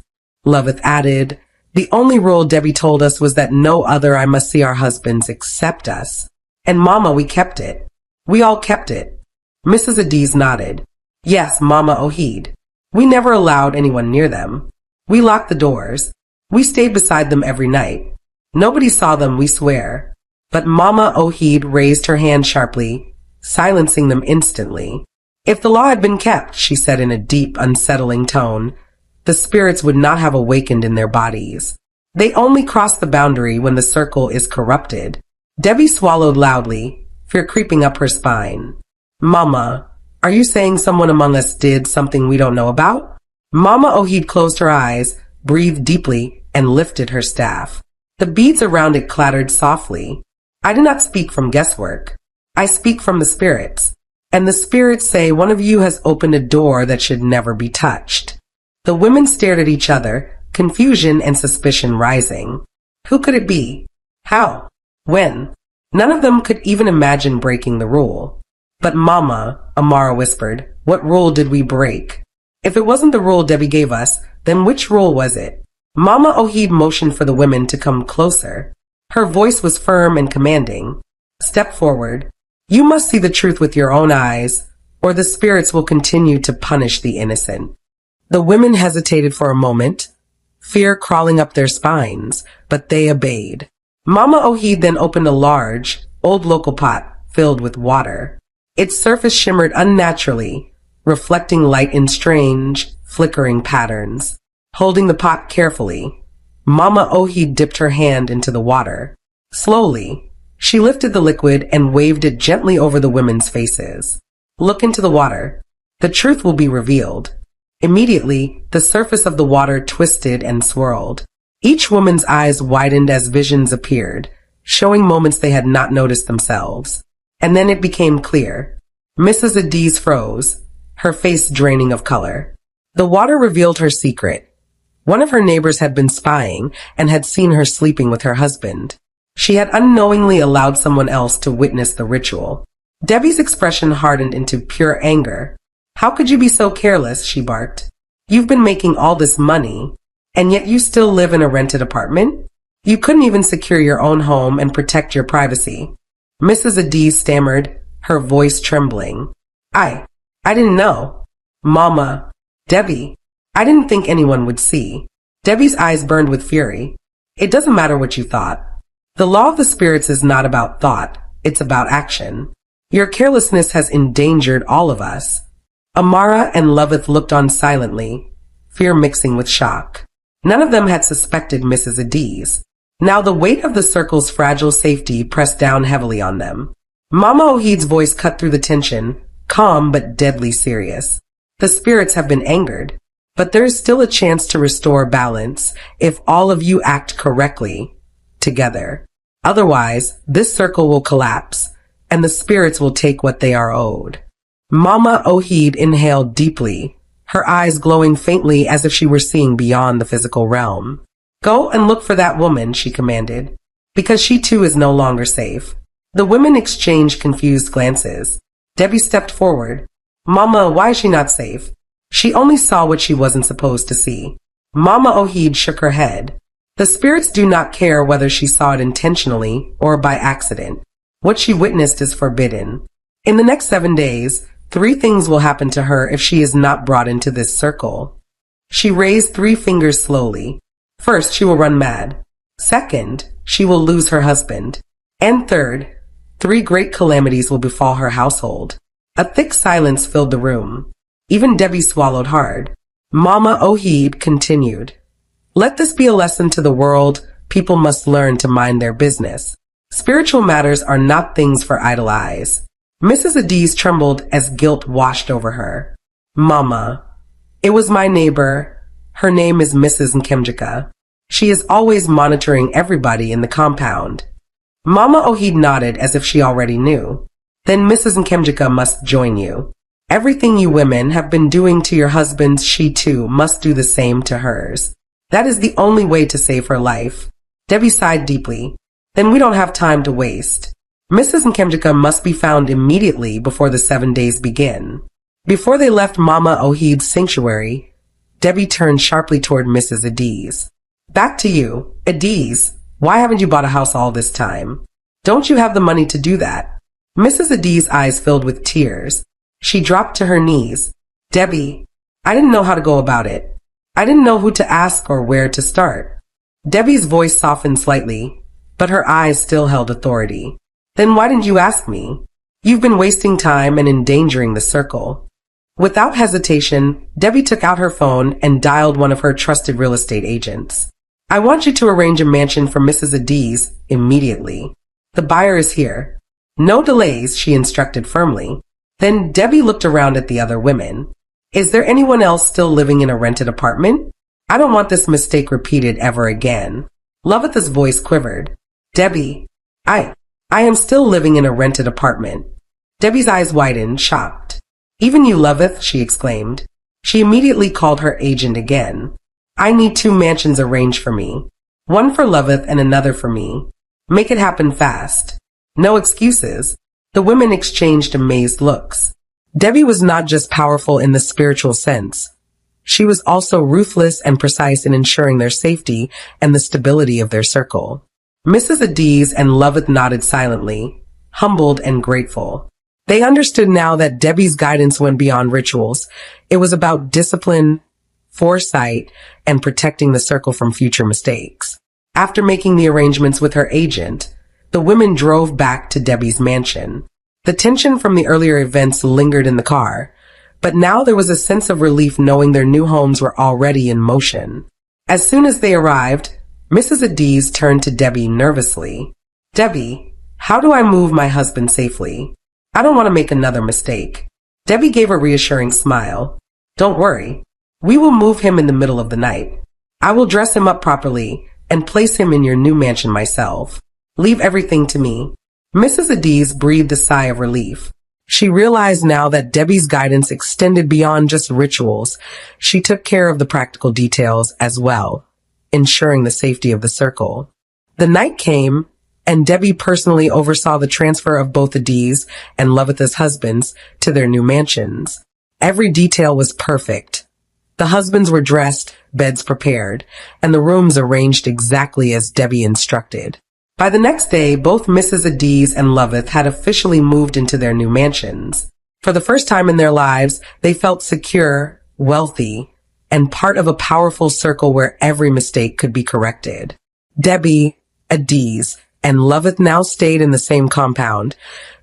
Loveth added, "The only rule Debbie told us was that no other I must see our husbands except us. And Mama, we kept it. We all kept it." Mrs. Adiz nodded. "Yes, Mama Ohid. We never allowed anyone near them. We locked the doors. We stayed beside them every night. Nobody saw them, we swear." But Mama Ohid raised her hand sharply, silencing them instantly. "If the law had been kept," she said in a deep, unsettling tone, "the spirits would not have awakened in their bodies. They only cross the boundary when the circle is corrupted." Debbie swallowed loudly, fear creeping up her spine. "Mama, are you saying someone among us did something we don't know about?" Mama Ohid closed her eyes, breathed deeply, and lifted her staff. The beads around it clattered softly. "I do not speak from guesswork. I speak from the spirits. And the spirits say one of you has opened a door that should never be touched." The women stared at each other, confusion and suspicion rising. Who could it be? How? When? None of them could even imagine breaking the rule. "But Mama," Amara whispered, "what rule did we break? If it wasn't the rule Debbie gave us, then which rule was it?" Mama Ohid motioned for the women to come closer. Her voice was firm and commanding. "Step forward. You must see the truth with your own eyes, or the spirits will continue to punish the innocent." The women hesitated for a moment, fear crawling up their spines, but they obeyed. Mama Ohid then opened a large, old local pot filled with water. Its surface shimmered unnaturally, reflecting light in strange, flickering patterns. Holding the pot carefully, Mama Ohid dipped her hand into the water. Slowly, she lifted the liquid and waved it gently over the women's faces. "Look into the water. The truth will be revealed." Immediately, the surface of the water twisted and swirled. Each woman's eyes widened as visions appeared, showing moments they had not noticed themselves. And then it became clear. Mrs. Adiz froze, her face draining of color. The water revealed her secret. One of her neighbors had been spying and had seen her sleeping with her husband. She had unknowingly allowed someone else to witness the ritual. Debbie's expression hardened into pure anger. "How could you be so careless?" she barked. "You've been making all this money, and yet you still live in a rented apartment? You couldn't even secure your own home and protect your privacy." Mrs. Adiz stammered, her voice trembling. I I didn't know. Mama. Debbie. I didn't think anyone would see. Debbie's eyes burned with fury. It doesn't matter what you thought. The law of the spirits is not about thought. It's about action. Your carelessness has endangered all of us. Amara and Loveth looked on silently, fear mixing with shock. None of them had suspected Mrs. Adiz. Now the weight of the circle's fragile safety pressed down heavily on them. Mama Ohid's voice cut through the tension, calm but deadly serious. The spirits have been angered, but there is still a chance to restore balance if all of you act correctly, together. Otherwise, this circle will collapse, and the spirits will take what they are owed. Mama Ohid inhaled deeply, her eyes glowing faintly as if she were seeing beyond the physical realm. Go and look for that woman, she commanded, because she too is no longer safe. The women exchanged confused glances. Debbie stepped forward. Mama, why is she not safe? She only saw what she wasn't supposed to see. Mama Ohid shook her head. The spirits do not care whether she saw it intentionally or by accident. What she witnessed is forbidden. In the next 7 days, 3 things will happen to her if she is not brought into this circle. She raised 3 fingers slowly. First, she will run mad. Second, she will lose her husband. And third, 3 great calamities will befall her household. A thick silence filled the room. Even Debbie swallowed hard. Mama Ohid continued. Let this be a lesson to the world. People must learn to mind their business. Spiritual matters are not things for idle eyes. Mrs. Adiz trembled as guilt washed over her. Mama. It was my neighbor. Her name is Mrs. Nkemjika. She is always monitoring everybody in the compound. Mama Ohid nodded as if she already knew. Then Mrs. Nkemjika must join you. Everything you women have been doing to your husbands, she too must do the same to hers. That is the only way to save her life. Debbie sighed deeply. Then we don't have time to waste. Mrs. Nkemjika must be found immediately before the 7 days begin. Before they left Mama Ohid's sanctuary, Debbie turned sharply toward Mrs. Adiz. Back to you. Adiz, why haven't you bought a house all this time? Don't you have the money to do that? Mrs. Adiz's eyes filled with tears. She dropped to her knees. Debbie, I didn't know how to go about it. I didn't know who to ask or where to start. Debbie's voice softened slightly, but her eyes still held authority. Then why didn't you ask me? You've been wasting time and endangering the circle. Without hesitation, Debbie took out her phone and dialed one of her trusted real estate agents. I want you to arrange a mansion for Mrs. Adiz immediately. The buyer is here. No delays, she instructed firmly. Then Debbie looked around at the other women. Is there anyone else still living in a rented apartment? I don't want this mistake repeated ever again. Loveth's voice quivered. Debbie, I am still living in a rented apartment. Debbie's eyes widened, shocked. Even you, Loveth, she exclaimed. She immediately called her agent again. I need 2 mansions arranged for me. One for Loveth and another for me. Make it happen fast. No excuses. The women exchanged amazed looks. Debbie was not just powerful in the spiritual sense. She was also ruthless and precise in ensuring their safety and the stability of their circle. Mrs. Adiz and Loveth nodded silently, humbled and grateful. They understood now that Debbie's guidance went beyond rituals. It was about discipline, foresight, and protecting the circle from future mistakes. After making the arrangements with her agent, the women drove back to Debbie's mansion. The tension from the earlier events lingered in the car, but now there was a sense of relief knowing their new homes were already in motion. As soon as they arrived, Mrs. Adiz turned to Debbie nervously. Debbie, how do I move my husband safely? I don't want to make another mistake. Debbie gave a reassuring smile. Don't worry. We will move him in the middle of the night. I will dress him up properly and place him in your new mansion myself. Leave everything to me. Mrs. Adiz breathed a sigh of relief. She realized now that Debbie's guidance extended beyond just rituals. She took care of the practical details as well, ensuring the safety of the circle. The night came, and Debbie personally oversaw the transfer of both Adiz and Loveth's husbands to their new mansions. Every detail was perfect. The husbands were dressed, beds prepared, and the rooms arranged exactly as Debbie instructed. By the next day, both Mrs. Adiz and Loveth had officially moved into their new mansions. For the first time in their lives, they felt secure, wealthy, and part of a powerful circle where every mistake could be corrected. Debbie, Adiz, and Loveth now stayed in the same compound,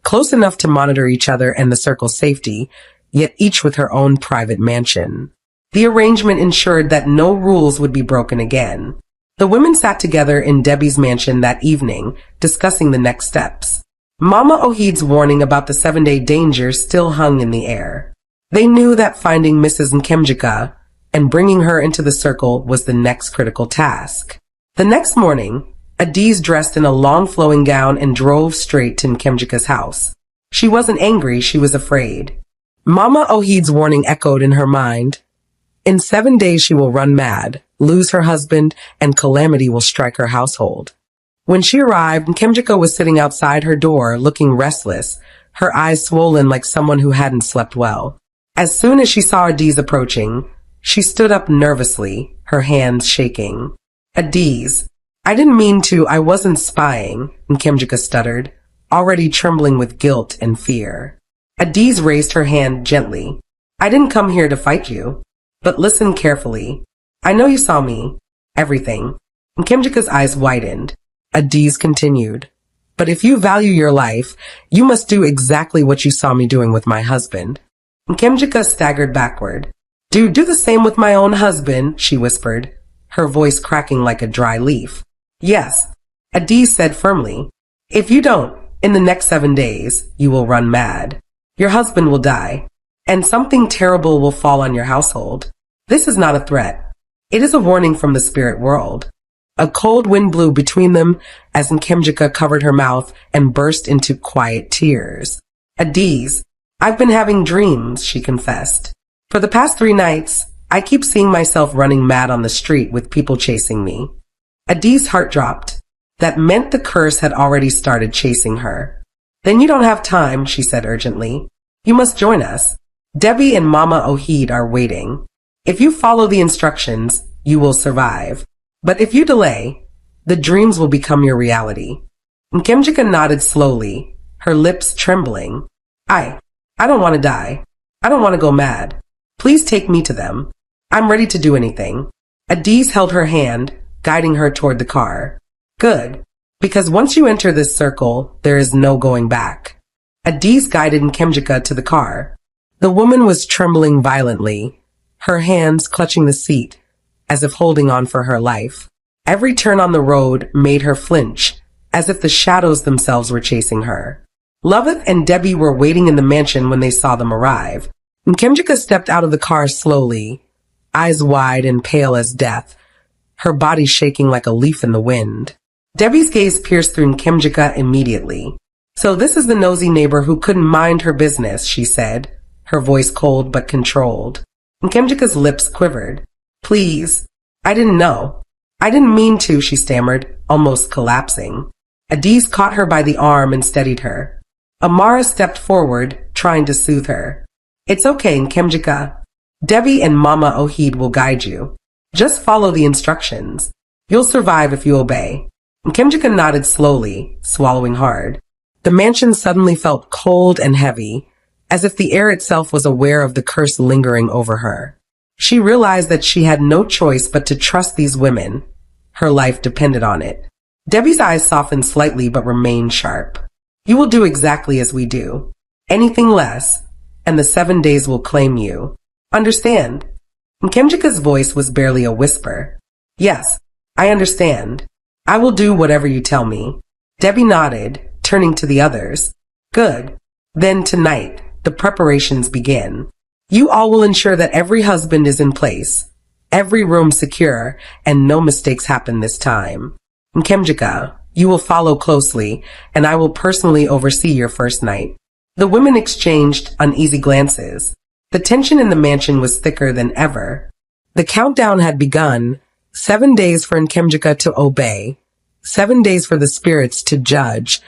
close enough to monitor each other and the circle's safety, yet each with her own private mansion. The arrangement ensured that no rules would be broken again. The women sat together in Debbie's mansion that evening, discussing the next steps. Mama Ohid's warning about the 7-day danger still hung in the air. They knew that finding Mrs. Nkemjika and bringing her into the circle was the next critical task. The next morning, Adiz dressed in a long flowing gown and drove straight to Nkemjika's house. She wasn't angry, she was afraid. Mama Ohid's warning echoed in her mind. In 7 days she will run mad, lose her husband, and calamity will strike her household. When she arrived, Nkemjika was sitting outside her door, looking restless, her eyes swollen like someone who hadn't slept well. As soon as she saw Adiz approaching, she stood up nervously, her hands shaking. Adiz, I didn't mean to, I wasn't spying, Nkemjika stuttered, already trembling with guilt and fear. Adiz raised her hand gently. I didn't come here to fight you. But listen carefully. I know you saw me. Everything. Nkemjika's eyes widened. Adiz continued. But if you value your life, you must do exactly what you saw me doing with my husband. Nkemjika staggered backward. Do the same with my own husband, she whispered, her voice cracking like a dry leaf. Yes, Adiz said firmly. If you don't, in the next 7 days, you will run mad. Your husband will die, and something terrible will fall on your household. This is not a threat. It is a warning from the spirit world. A cold wind blew between them as Nkemjika covered her mouth and burst into quiet tears. Adiz, I've been having dreams, she confessed. For the past 3 nights, I keep seeing myself running mad on the street with people chasing me. Adiz's heart dropped. That meant the curse had already started chasing her. Then you don't have time, she said urgently. You must join us. Debbie and Mama Ohid are waiting. If you follow the instructions, you will survive. But if you delay, the dreams will become your reality. Nkemjika nodded slowly, her lips trembling. I don't want to die. I don't want to go mad. Please take me to them. I'm ready to do anything. Adiz held her hand, guiding her toward the car. Good. Because once you enter this circle, there is no going back. Adiz guided Nkemjika to the car. The woman was trembling violently, her hands clutching the seat, as if holding on for her life. Every turn on the road made her flinch, as if the shadows themselves were chasing her. Loveth and Debbie were waiting in the mansion when they saw them arrive. Nkemjika stepped out of the car slowly, eyes wide and pale as death, her body shaking like a leaf in the wind. Debbie's gaze pierced through Nkemjika immediately. So this is the nosy neighbor who couldn't mind her business, she said, her voice cold but controlled. Nkemjika's lips quivered. Please, I didn't know. I didn't mean to, she stammered, almost collapsing. Adiz caught her by the arm and steadied her. Amara stepped forward, trying to soothe her. It's okay, Nkemjika. Debbie and Mama Ohid will guide you. Just follow the instructions. You'll survive if you obey. Nkemjika nodded slowly, swallowing hard. The mansion suddenly felt cold and heavy, as if the air itself was aware of the curse lingering over her. She realized that she had no choice but to trust these women. Her life depended on it. Debbie's eyes softened slightly but remained sharp. You will do exactly as we do. Anything less, and the 7 days will claim you. Understand? Nkemjika's voice was barely a whisper. Yes, I understand. I will do whatever you tell me. Debbie nodded, turning to the others. Good. Then tonight, the preparations begin. You all will ensure that every husband is in place, every room secure, and no mistakes happen this time. Nkemjika, you will follow closely, and I will personally oversee your first night. The women exchanged uneasy glances. The tension in the mansion was thicker than ever. The countdown had begun. 7 days for Nkemjika to obey. 7 days for the spirits to judge.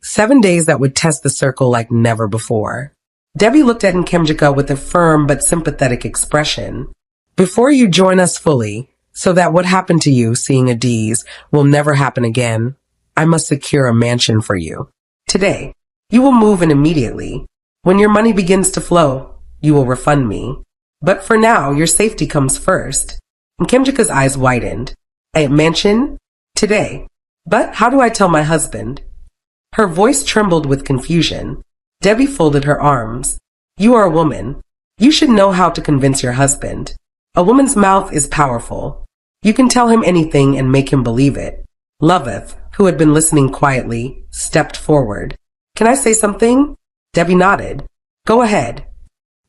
7 days that would test the circle like never before. Debbie looked at Nkemjika with a firm but sympathetic expression. Before you join us fully, so that what happened to you seeing Adiz will never happen again, I must secure a mansion for you. Today, you will move in immediately. When your money begins to flow, you will refund me. But for now, your safety comes first. And Kimjika's eyes widened. A mansion? Today. But how do I tell my husband? Her voice trembled with confusion. Debbie folded her arms. You are a woman. You should know how to convince your husband. A woman's mouth is powerful. You can tell him anything and make him believe it. Loveth, who had been listening quietly, stepped forward. Can I say something? Debbie nodded. Go ahead.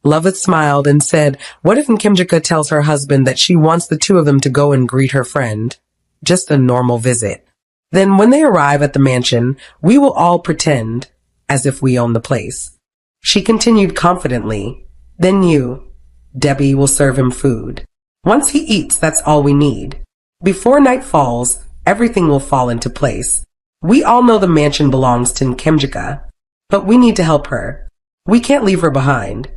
Loveth smiled and said, what if Nkemjika tells her husband that she wants the two of them to go and greet her friend? Just a normal visit. Then when they arrive at the mansion, we will all pretend as if we own the place. She continued confidently. Then you, Debbie, will serve him food. Once he eats, that's all we need. Before night falls, everything will fall into place. We all know the mansion belongs to Nkemjika, but we need to help her. We can't leave her behind.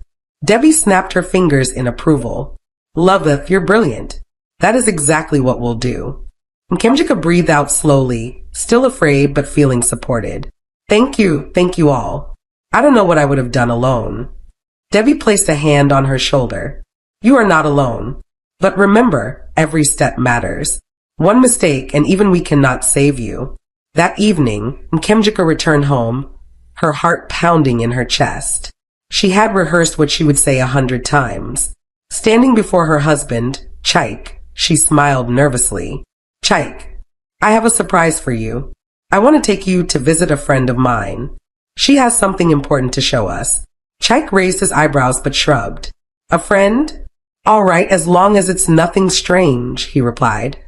Debbie snapped her fingers in approval. Loveth, you're brilliant. That is exactly what we'll do. Nkemjika breathed out slowly, still afraid but feeling supported. Thank you all. I don't know what I would have done alone. Debbie placed a hand on her shoulder. You are not alone. But remember, every step matters. One mistake and even we cannot save you. That evening, Nkemjika returned home, her heart pounding in her chest. She had rehearsed what she would say 100 times. Standing before her husband, Chaik, she smiled nervously. Chaik, I have a surprise for you. I want to take you to visit a friend of mine. She has something important to show us. Chaik raised his eyebrows but shrugged. A friend? All right, as long as it's nothing strange, he replied,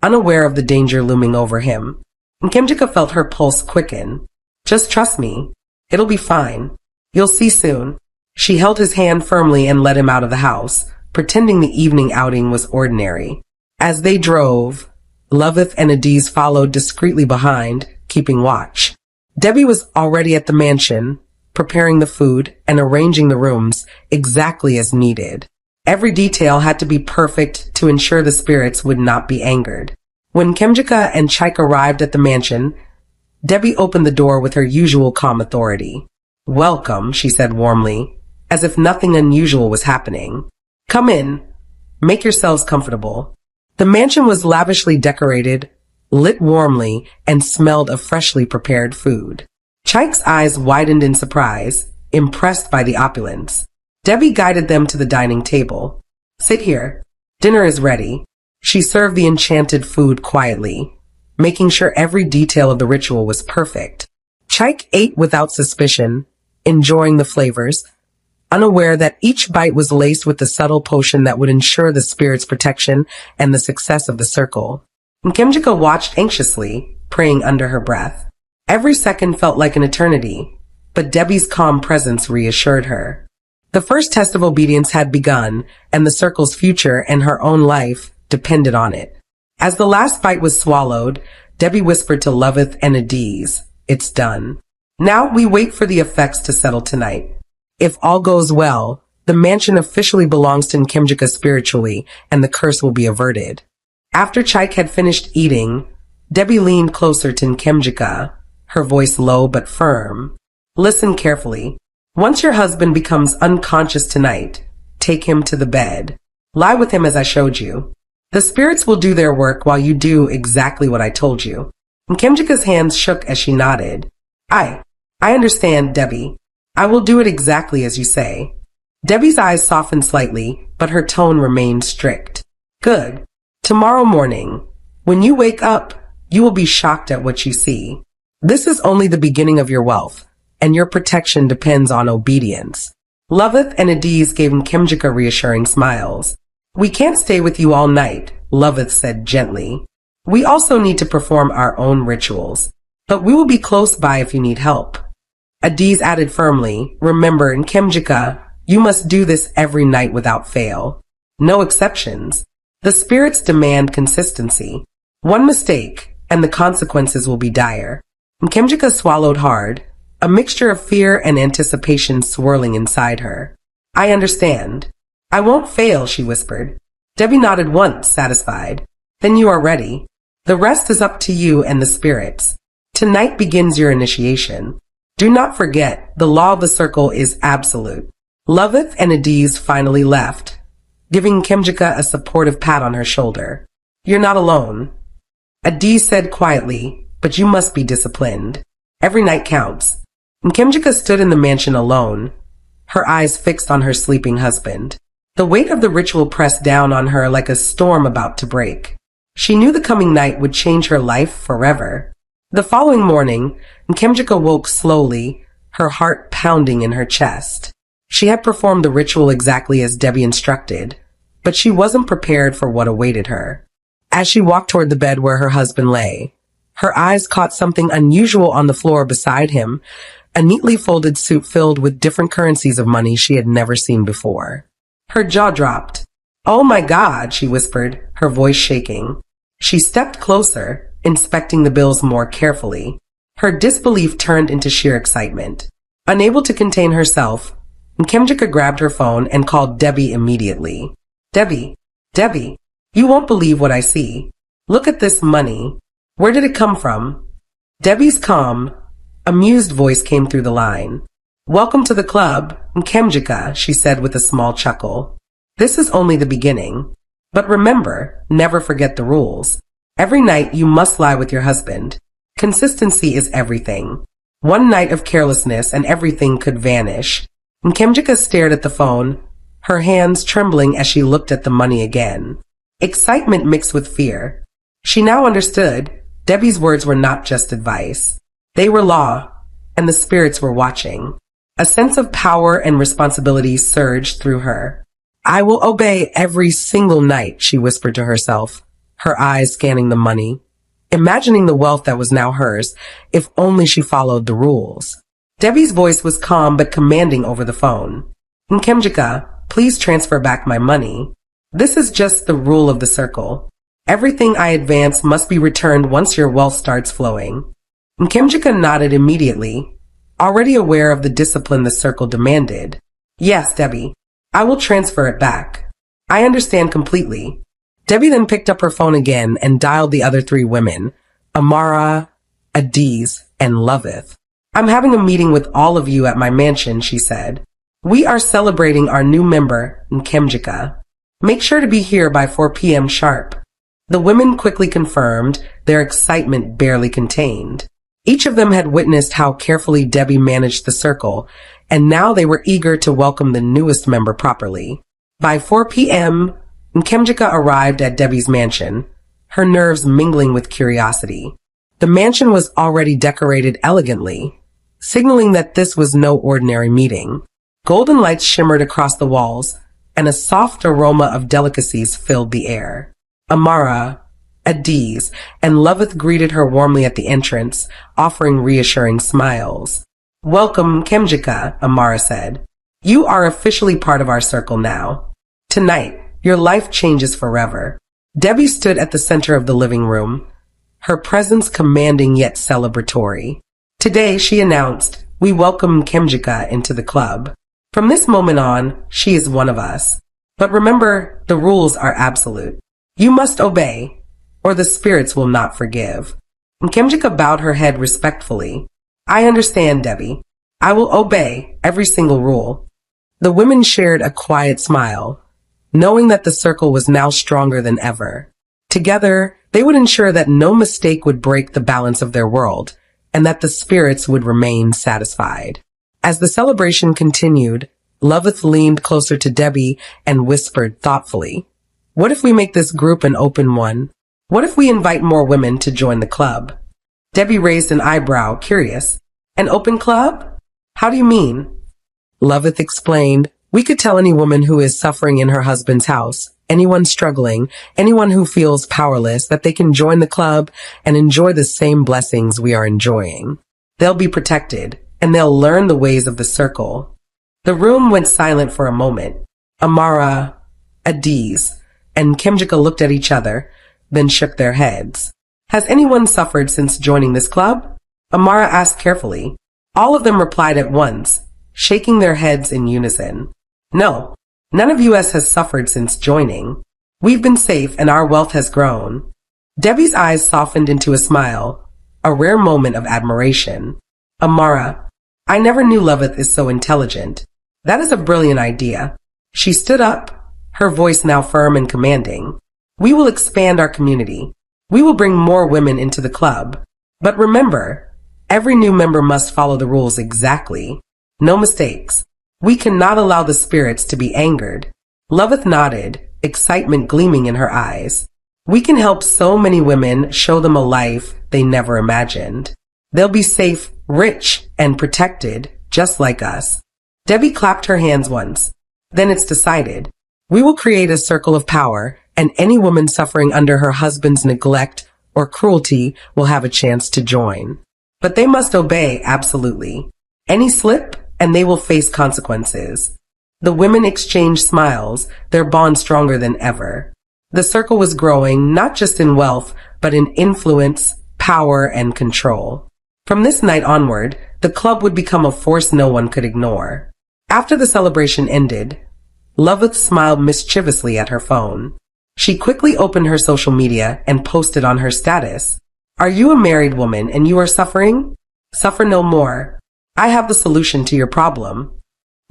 unaware of the danger looming over him. Nkemjika felt her pulse quicken. Just trust me. It'll be fine. You'll see soon. She held his hand firmly and led him out of the house, pretending the evening outing was ordinary. As they drove, Loveth and Adiz followed discreetly behind, keeping watch. Debbie was already at the mansion, preparing the food and arranging the rooms exactly as needed. Every detail had to be perfect to ensure the spirits would not be angered. When Nkemjika and Chaik arrived at the mansion, Debbie opened the door with her usual calm authority. Welcome, she said warmly, as if nothing unusual was happening. Come in. Make yourselves comfortable. The mansion was lavishly decorated, lit warmly, and smelled of freshly prepared food. Chaik's eyes widened in surprise, impressed by the opulence. Debbie guided them to the dining table. Sit here. Dinner is ready. She served the enchanted food quietly, making sure every detail of the ritual was perfect. Chaik ate without suspicion, enjoying the flavors, unaware that each bite was laced with the subtle potion that would ensure the spirit's protection and the success of the circle. Nkemjika watched anxiously, praying under her breath. Every second felt like an eternity, but Debbie's calm presence reassured her. The first test of obedience had begun, and the circle's future and her own life depended on it. As the last bite was swallowed, Debbie whispered to Loveth and Adiz, It's done. Now we wait for the effects to settle tonight. If all goes well, the mansion officially belongs to Nkemjika spiritually, and the curse will be averted. After Chaik had finished eating, Debbie leaned closer to Nkemjika, her voice low but firm. Listen carefully. Once your husband becomes unconscious tonight, take him to the bed. Lie with him as I showed you. The spirits will do their work while you do exactly what I told you. Nkemjika's hands shook as she nodded. I understand, Debbie. I will do it exactly as you say. Debbie's eyes softened slightly, but her tone remained strict. Good. Tomorrow morning, when you wake up, you will be shocked at what you see. This is only the beginning of your wealth, and your protection depends on obedience. Loveth and Adiz gave Nkemjika reassuring smiles. We can't stay with you all night, Loveth said gently. We also need to perform our own rituals, but we will be close by if you need help. Adiz added firmly, remember, Nkemjika, you must do this every night without fail. No exceptions. The spirits demand consistency. One mistake, and the consequences will be dire. Nkemjika swallowed hard, a mixture of fear and anticipation swirling inside her. I understand. I won't fail, she whispered. Debbie nodded once, satisfied. Then you are ready. The rest is up to you and the spirits. Tonight begins your initiation. Do not forget, the law of the circle is absolute. Loveth and Adiz finally left, giving Kemjika a supportive pat on her shoulder. You're not alone. Adiz said quietly, but you must be disciplined. Every night counts. And Kemjika stood in the mansion alone, her eyes fixed on her sleeping husband. The weight of the ritual pressed down on her like a storm about to break. She knew the coming night would change her life forever. The following morning, Nkemjika woke slowly, her heart pounding in her chest. She had performed the ritual exactly as Debbie instructed, but she wasn't prepared for what awaited her. As she walked toward the bed where her husband lay, her eyes caught something unusual on the floor beside him, a neatly folded suit filled with different currencies of money she had never seen before. Her jaw dropped. "Oh my God," she whispered, her voice shaking. She stepped closer, inspecting the bills more carefully. Her disbelief turned into sheer excitement. Unable to contain herself, Nkemjika grabbed her phone and called Debbie immediately. Debbie, you won't believe what I see. Look at this money. Where did it come from?" Debbie's calm, amused voice came through the line. "Welcome to the club, Nkemjika," she said with a small chuckle. "This is only the beginning. But remember, never forget the rules. Every night you must lie with your husband. Consistency is everything. One night of carelessness and everything could vanish." Nkemjika stared at the phone, her hands trembling as she looked at the money again. Excitement mixed with fear. She now understood Debbie's words were not just advice. They were law, and the spirits were watching. A sense of power and responsibility surged through her. "I will obey every single night," she whispered to herself, her eyes scanning the money, imagining the wealth that was now hers, if only she followed the rules. Debbie's voice was calm but commanding over the phone. "Nkemjika, please transfer back my money. This is just the rule of the circle. Everything I advance must be returned once your wealth starts flowing." Nkemjika nodded immediately, already aware of the discipline the circle demanded. "Yes, Debbie, I will transfer it back. I understand completely." Debbie then picked up her phone again and dialed the other three women, Amara, Adiz, and Loveth. "I'm having a meeting with all of you at my mansion," she said. "We are celebrating our new member, Nkemjika. Make sure to be here by 4 p.m. sharp." The women quickly confirmed, their excitement barely contained. Each of them had witnessed how carefully Debbie managed the circle, and now they were eager to welcome the newest member properly. By 4 p.m., Nkemjika arrived at Debbie's mansion, her nerves mingling with curiosity. The mansion was already decorated elegantly, signaling that this was no ordinary meeting. Golden lights shimmered across the walls, and a soft aroma of delicacies filled the air. Amara, Adiz, and Loveth greeted her warmly at the entrance, offering reassuring smiles. "Welcome, Kemjika," Amara said. "You are officially part of our circle now. Tonight, your life changes forever." Debbie stood at the center of the living room, her presence commanding yet celebratory. "Today," she announced, "we welcome Kemjika into the club. From this moment on, she is one of us. But remember, the rules are absolute. You must obey, or the spirits will not forgive." Nkemjika bowed her head respectfully. "I understand, Debbie. I will obey every single rule." The women shared a quiet smile, knowing that the circle was now stronger than ever. Together, they would ensure that no mistake would break the balance of their world, and that the spirits would remain satisfied. As the celebration continued, Loveth leaned closer to Debbie and whispered thoughtfully, "What if we make this group an open one? What if we invite more women to join the club?" Debbie raised an eyebrow, curious. "An open club? How do you mean?" Loveth explained, "We could tell any woman who is suffering in her husband's house, anyone struggling, anyone who feels powerless, that they can join the club and enjoy the same blessings we are enjoying. They'll be protected, and they'll learn the ways of the circle." The room went silent for a moment. Amara, Adiz, and Kemjika looked at each other, then shook their heads. "Has anyone suffered since joining this club?" Amara asked carefully. All of them replied at once, shaking their heads in unison. "No, none of us has suffered since joining. We've been safe and our wealth has grown." Debbie's eyes softened into a smile, a rare moment of admiration. Amara, I never knew Loveth is so intelligent. That is a brilliant idea. She stood up, her voice now firm and commanding. We will expand our community. We will bring more women into the club. But remember, every new member must follow the rules exactly. No mistakes. We cannot allow the spirits to be angered. Loveth nodded, excitement gleaming in her eyes. We can help so many women, show them a life they never imagined. They'll be safe, rich, and protected, just like us. Debbie clapped her hands once. Then it's decided. We will create a circle of power, and any woman suffering under her husband's neglect or cruelty will have a chance to join. But they must obey, absolutely. Any slip, and they will face consequences. The women exchanged smiles, their bond stronger than ever. The circle was growing, not just in wealth, but in influence, power, and control. From this night onward, the club would become a force no one could ignore. After the celebration ended, Loveth smiled mischievously at her phone. She quickly opened her social media and posted on her status, "Are you a married woman and you are suffering? Suffer no more. I have the solution to your problem."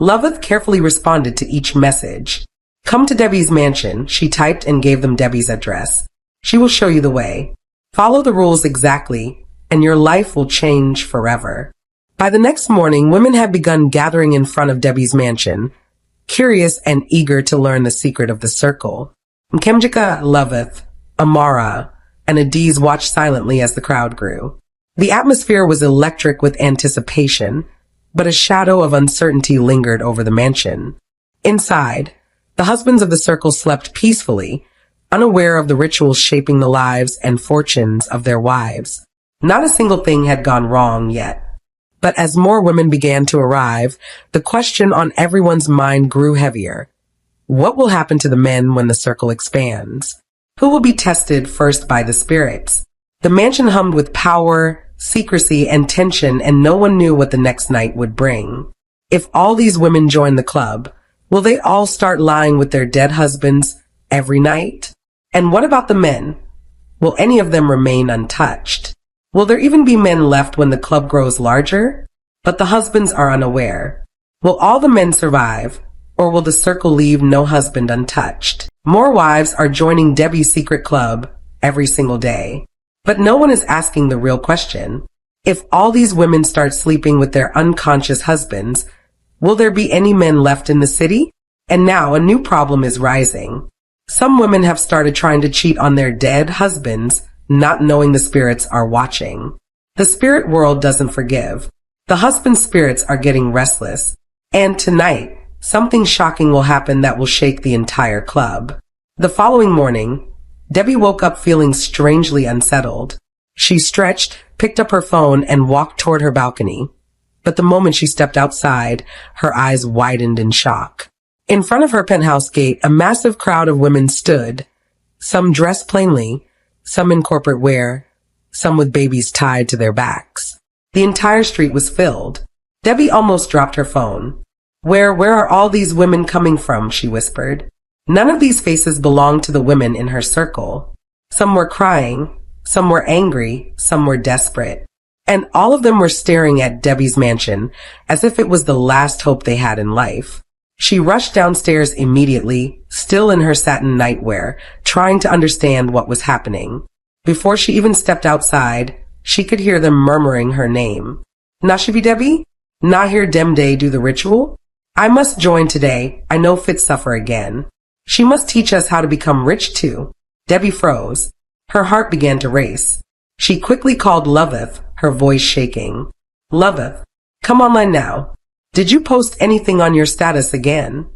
Loveth carefully responded to each message. "Come to Debbie's mansion," she typed and gave them Debbie's address. "She will show you the way. Follow the rules exactly, and your life will change forever." By the next morning, women had begun gathering in front of Debbie's mansion, curious and eager to learn the secret of the circle. Nkemjika, Loveth, Amara, and Adiz watched silently as the crowd grew. The atmosphere was electric with anticipation, but a shadow of uncertainty lingered over the mansion. Inside, the husbands of the circle slept peacefully, unaware of the rituals shaping the lives and fortunes of their wives. Not a single thing had gone wrong yet. But as more women began to arrive, the question on everyone's mind grew heavier. What will happen to the men when the circle expands? Who will be tested first by the spirits? The mansion hummed with power, secrecy, and tension, and no one knew what the next night would bring. If all these women join the club, will they all start lying with their dead husbands every night? And what about the men? Will any of them remain untouched? Will there even be men left when the club grows larger? But the husbands are unaware. Will all the men survive, or will the circle leave no husband untouched? More wives are joining Debbie's secret club every single day. But no one is asking the real question. If all these women start sleeping with their unconscious husbands, will there be any men left in the city? And now a new problem is rising. Some women have started trying to cheat on their dead husbands, not knowing the spirits are watching. The spirit world doesn't forgive. The husband's spirits are getting restless. And tonight, something shocking will happen that will shake the entire club. The following morning, Debbie woke up feeling strangely unsettled. She stretched, picked up her phone, and walked toward her balcony. But the moment she stepped outside, her eyes widened in shock. In front of her penthouse gate, a massive crowd of women stood, some dressed plainly, some in corporate wear, some with babies tied to their backs. The entire street was filled. Debbie almost dropped her phone. Where are all these women coming from?" she whispered. None of these faces belonged to the women in her circle. Some were crying, some were angry, some were desperate. And all of them were staring at Debbie's mansion as if it was the last hope they had in life. She rushed downstairs immediately, still in her satin nightwear, trying to understand what was happening. Before she even stepped outside, she could hear them murmuring her name. "Nashivi Debbie? Nahir Demde do the ritual? I must join today. I know fit suffer again. She must teach us how to become rich too." Debbie froze. Her heart began to race. She quickly called Loveth, her voice shaking. "Loveth, come online now. Did you post anything on your status again?"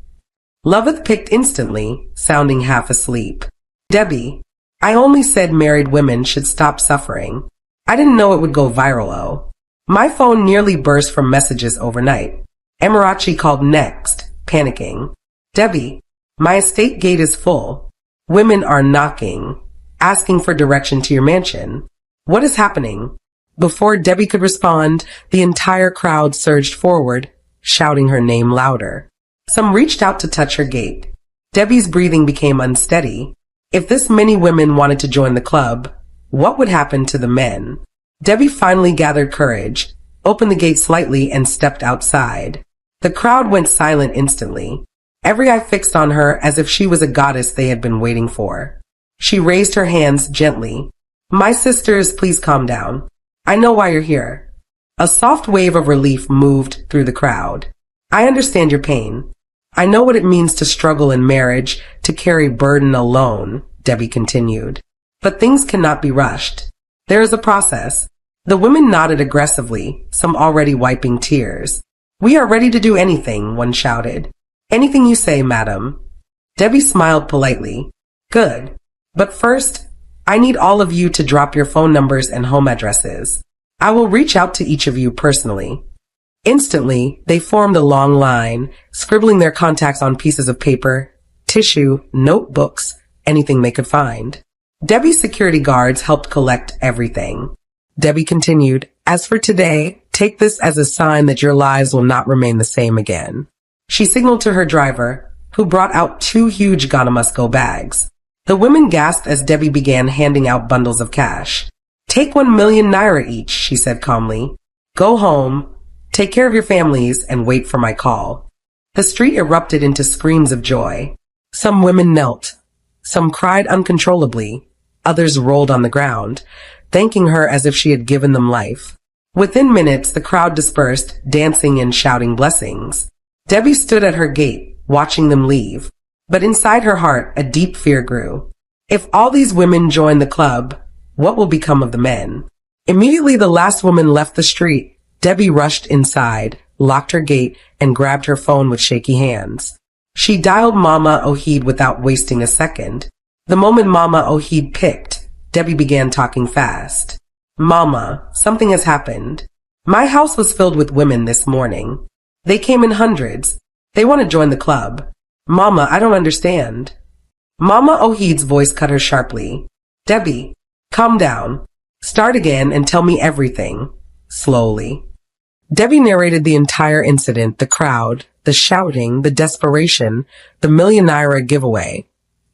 Loveth picked instantly, sounding half asleep. "Debbie, I only said married women should stop suffering. I didn't know it would go viral, oh. My phone nearly burst from messages overnight." Emirachi called next, panicking. "Debbie, my estate gate is full. Women are knocking, asking for direction to your mansion. What is happening?" Before Debbie could respond, the entire crowd surged forward, shouting her name louder. Some reached out to touch her gate. Debbie's breathing became unsteady. If this many women wanted to join the club, what would happen to the men? Debbie finally gathered courage, opened the gate slightly, and stepped outside. The crowd went silent instantly. Every eye fixed on her as if she was a goddess they had been waiting for. She raised her hands gently. "My sisters, please calm down. I know why you're here." A soft wave of relief moved through the crowd. "I understand your pain. I know what it means to struggle in marriage, to carry burden alone," Debbie continued. "But things cannot be rushed. There is a process." The women nodded aggressively, some already wiping tears. "We are ready to do anything," one shouted. "Anything you say, madam." Debbie smiled politely. "Good. But first, I need all of you to drop your phone numbers and home addresses. I will reach out to each of you personally." Instantly, they formed a long line, scribbling their contacts on pieces of paper, tissue, notebooks, anything they could find. Debbie's security guards helped collect everything. Debbie continued, "As for today, take this as a sign that your lives will not remain the same again." She signaled to her driver, who brought out 2 huge Ganamusco bags. The women gasped as Debbie began handing out bundles of cash. "Take 1 million naira each," she said calmly. "Go home, take care of your families, and wait for my call." The street erupted into screams of joy. Some women knelt. Some cried uncontrollably. Others rolled on the ground, thanking her as if she had given them life. Within minutes, the crowd dispersed, dancing and shouting blessings. Debbie stood at her gate, watching them leave. But inside her heart, a deep fear grew. If all these women join the club, what will become of the men? Immediately the last woman left the street. Debbie rushed inside, locked her gate, and grabbed her phone with shaky hands. She dialed Mama Ohid without wasting a second. The moment Mama Ohid picked, Debbie began talking fast. "Mama, something has happened. My house was filled with women this morning. They came in hundreds. They want to join the club. Mama, I don't understand." Mama Ohid's voice cut her sharply. "Debbie, calm down. Start again and tell me everything." Slowly. Debbie narrated the entire incident, the crowd, the shouting, the desperation, the million naira giveaway,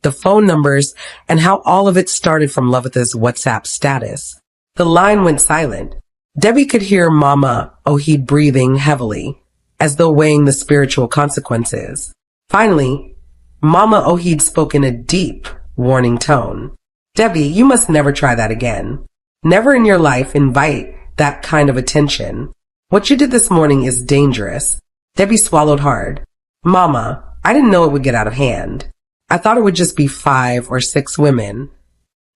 the phone numbers, and how all of it started from Lovetha's WhatsApp status. The line went silent. Debbie could hear Mama Ohid breathing heavily, as though weighing the spiritual consequences. Finally, Mama Ohid spoke in a deep, warning tone. "Debbie, you must never try that again. Never in your life invite that kind of attention. What you did this morning is dangerous." Debbie swallowed hard. "Mama, I didn't know it would get out of hand. I thought it would just be 5 or 6 women."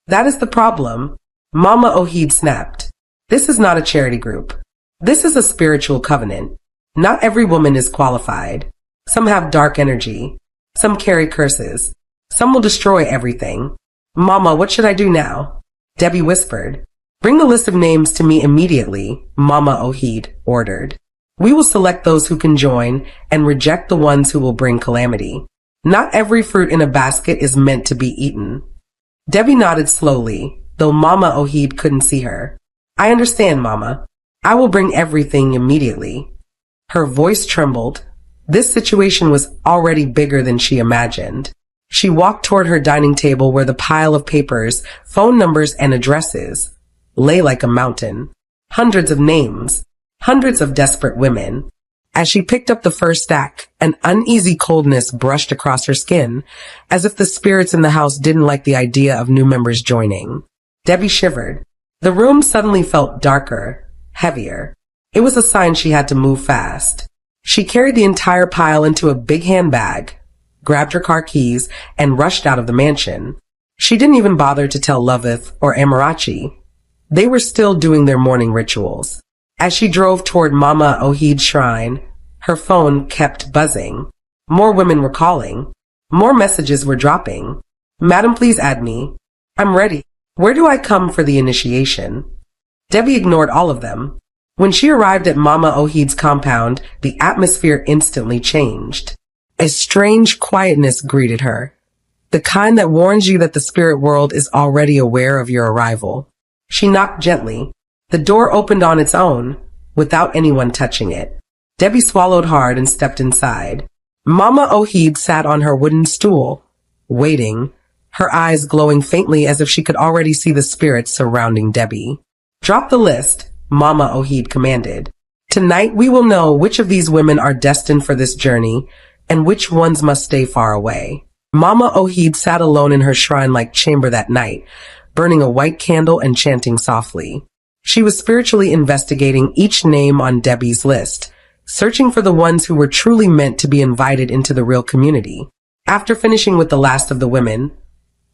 "That is the problem," Mama Ohid snapped. "This is not a charity group. This is a spiritual covenant. Not every woman is qualified. Some have dark energy. Some carry curses. Some will destroy everything. Mama, what should I do now?" Debbie whispered. "Bring the list of names to me immediately," Mama Ohid ordered. "We will select those who can join and reject the ones who will bring calamity. Not every fruit in a basket is meant to be eaten." Debbie nodded slowly, though Mama Ohid couldn't see her. "I understand, Mama. I will bring everything immediately." Her voice trembled. This situation was already bigger than she imagined. She walked toward her dining table where the pile of papers, phone numbers, and addresses lay like a mountain. Hundreds of names, hundreds of desperate women. As she picked up the first stack, an uneasy coldness brushed across her skin, as if the spirits in the house didn't like the idea of new members joining. Debbie shivered. The room suddenly felt darker, heavier. It was a sign she had to move fast. She carried the entire pile into a big handbag, grabbed her car keys, and rushed out of the mansion. She didn't even bother to tell Loveth or Amarachi. They were still doing their morning rituals. As she drove toward Mama Ohid's shrine, her phone kept buzzing. More women were calling. More messages were dropping. "Madam, please add me. I'm ready. Where do I come for the initiation?" Debbie ignored all of them. When she arrived at Mama Ohid's compound, the atmosphere instantly changed. A strange quietness greeted her, the kind that warns you that the spirit world is already aware of your arrival. She knocked gently. The door opened on its own, without anyone touching it. Debbie swallowed hard and stepped inside. Mama Ohid sat on her wooden stool, waiting, her eyes glowing faintly as if she could already see the spirits surrounding Debbie. "Drop the list," Mama Ohid commanded. Tonight we will know which of these women are destined for this journey and which ones must stay far away. Mama Ohid sat alone in her shrine-like chamber that night, burning a white candle and chanting softly. She was spiritually investigating each name on Debbie's list, searching for the ones who were truly meant to be invited into the real community. After finishing with the last of the women,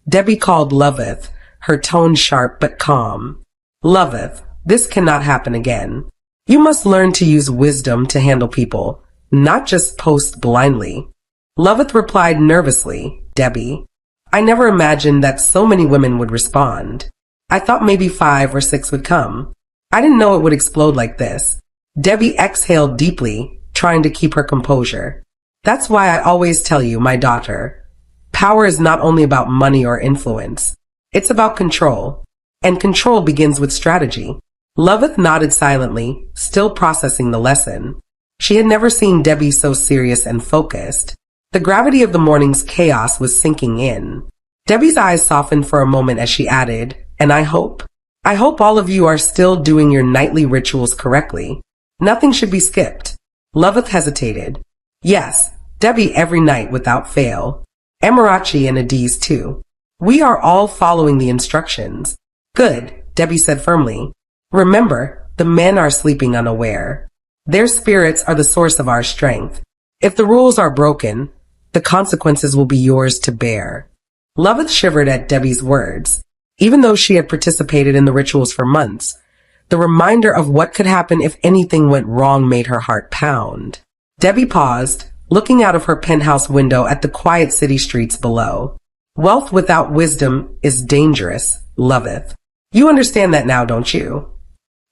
Debbie called Loveth, her tone sharp but calm. Loveth, this cannot happen again. You must learn to use wisdom to handle people, not just post blindly. Loveth replied nervously, Debbie, I never imagined that so many women would respond. I thought maybe 5 or 6 would come. I didn't know it would explode like this. Debbie exhaled deeply, trying to keep her composure. That's why I always tell you, my daughter, power is not only about money or influence. It's about control. And control begins with strategy. Loveth nodded silently, still processing the lesson. She had never seen Debbie so serious and focused. The gravity of the morning's chaos was sinking in. Debbie's eyes softened for a moment as she added, and I hope all of you are still doing your nightly rituals correctly. Nothing should be skipped. Loveth hesitated. Yes, Debbie every night without fail. Amarachi and Adiz too. We are all following the instructions. Good, Debbie said firmly. Remember, the men are sleeping unaware. Their spirits are the source of our strength. If the rules are broken, the consequences will be yours to bear. Loveth shivered at Debbie's words. Even though she had participated in the rituals for months, the reminder of what could happen if anything went wrong made her heart pound. Debbie paused, looking out of her penthouse window at the quiet city streets below. Wealth without wisdom is dangerous, Loveth. You understand that now, don't you?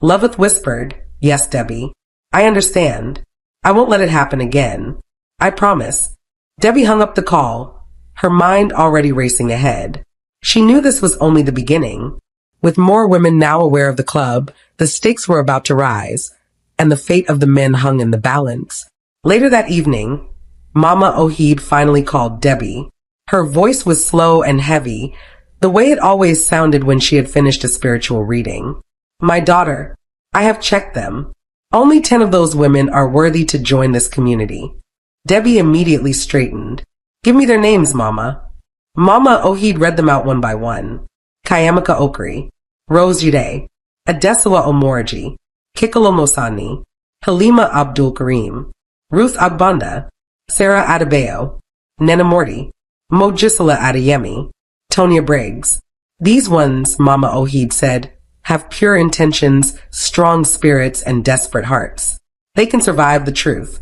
Loveth whispered, Yes, Debbie. I understand. I won't let it happen again. I promise. Debbie hung up the call, her mind already racing ahead. She knew this was only the beginning. With more women now aware of the club, the stakes were about to rise, and the fate of the men hung in the balance. Later that evening, Mama Ohid finally called Debbie. Her voice was slow and heavy, the way it always sounded when she had finished a spiritual reading. My daughter, I have checked them. Only 10 of those women are worthy to join this community. Debbie immediately straightened. Give me their names, Mama. Mama Ohid read them out one by one. Kayamaka Okri, Rose Uday, Adesawa Omorji, Kikolo Mosani, Halima Abdul Karim, Ruth Agbanda, Sarah Adebayo, Nena Morty, Mojisala Adeyemi, Tonya Briggs. These ones, Mama Ohid said, have pure intentions, strong spirits, and desperate hearts. They can survive the truth.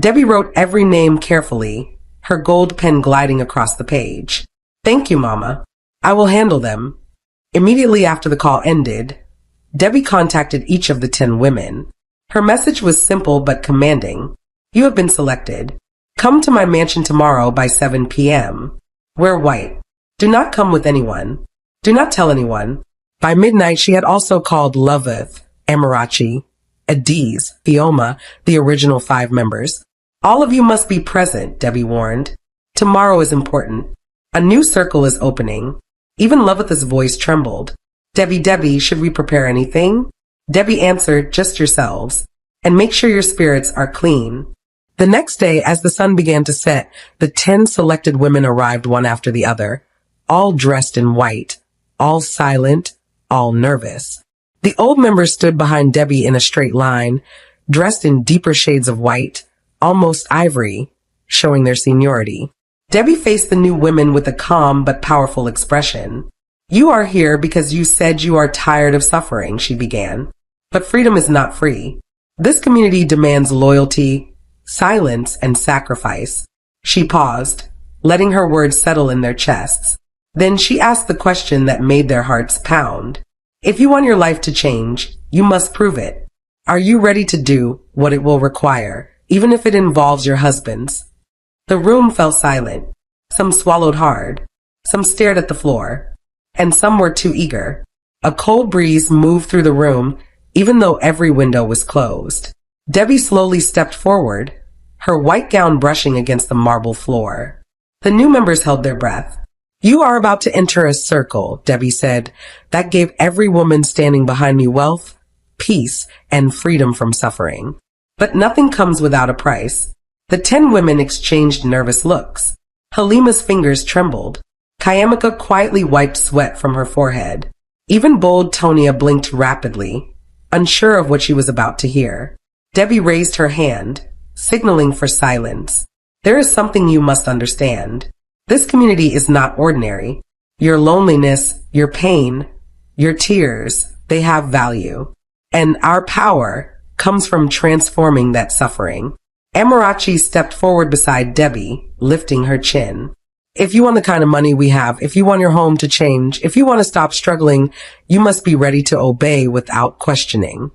Debbie wrote every name carefully, her gold pen gliding across the page. Thank you, Mama. I will handle them. Immediately after the call ended, Debbie contacted each of the 10 women. Her message was simple but commanding. You have been selected. Come to my mansion tomorrow by 7 p.m. Wear white. Do not come with anyone. Do not tell anyone. By midnight, she had also called Loveth, Amarachi, Adiz, Theoma, the original 5 members. All of you must be present, Debbie warned. Tomorrow is important. A new circle is opening. Even Loveth's voice trembled. Debbie, should we prepare anything? Debbie answered, just yourselves. And make sure your spirits are clean. The next day, as the sun began to set, the 10 selected women arrived one after the other, all dressed in white, all silent, all nervous. The old members stood behind Debbie in a straight line, dressed in deeper shades of white, almost ivory, showing their seniority. Debbie faced the new women with a calm but powerful expression. You are here because you said you are tired of suffering, she began. But freedom is not free. This community demands loyalty, silence, and sacrifice. She paused, letting her words settle in their chests. Then she asked the question that made their hearts pound. If you want your life to change, you must prove it. Are you ready to do what it will require, even if it involves your husband's? The room fell silent. Some swallowed hard. Some stared at the floor. And some were too eager. A cold breeze moved through the room, even though every window was closed. Debbie slowly stepped forward, her white gown brushing against the marble floor. The new members held their breath. You are about to enter a circle, Debbie said, that gave every woman standing behind me wealth, peace, and freedom from suffering. But nothing comes without a price. The 10 women exchanged nervous looks. Halima's fingers trembled. Kayamika quietly wiped sweat from her forehead. Even bold Tonia blinked rapidly, unsure of what she was about to hear. Debbie raised her hand, signaling for silence. There is something you must understand. This community is not ordinary. Your loneliness, your pain, your tears, they have value. And our power comes from transforming that suffering. Amarachi stepped forward beside Debbie, lifting her chin. If you want the kind of money we have, if you want your home to change, if you want to stop struggling, you must be ready to obey without questioning.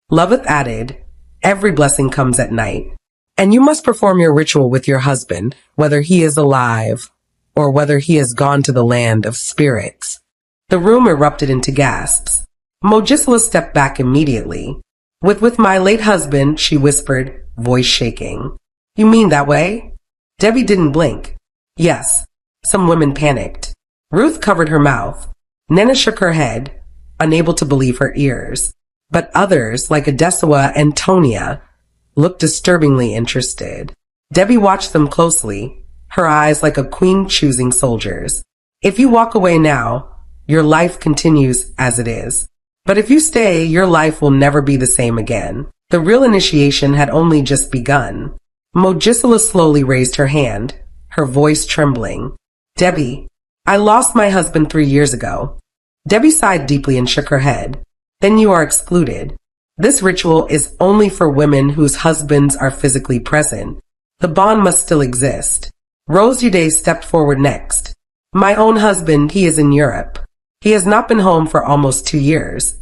Loveth added, every blessing comes at night, and you must perform your ritual with your husband, whether he is alive or whether he has gone to the land of spirits. The room erupted into gasps. Mogisla stepped back immediately. With my late husband, she whispered, voice shaking. You mean that way? Debbie didn't blink. Yes. Some women panicked. Ruth covered her mouth. Nena shook her head, unable to believe her ears. But others, like Adesawa and Tonia, looked disturbingly interested. Debbie watched them closely, her eyes like a queen choosing soldiers. If you walk away now, your life continues as it is. But if you stay, your life will never be the same again. The real initiation had only just begun. Mogisla slowly raised her hand, her voice trembling. Debbie, I lost my husband 3 years ago. Debbie sighed deeply and shook her head. Then you are excluded. This ritual is only for women whose husbands are physically present. The bond must still exist. Rose Uday stepped forward next. My own husband, he is in Europe. He has not been home for almost 2 years.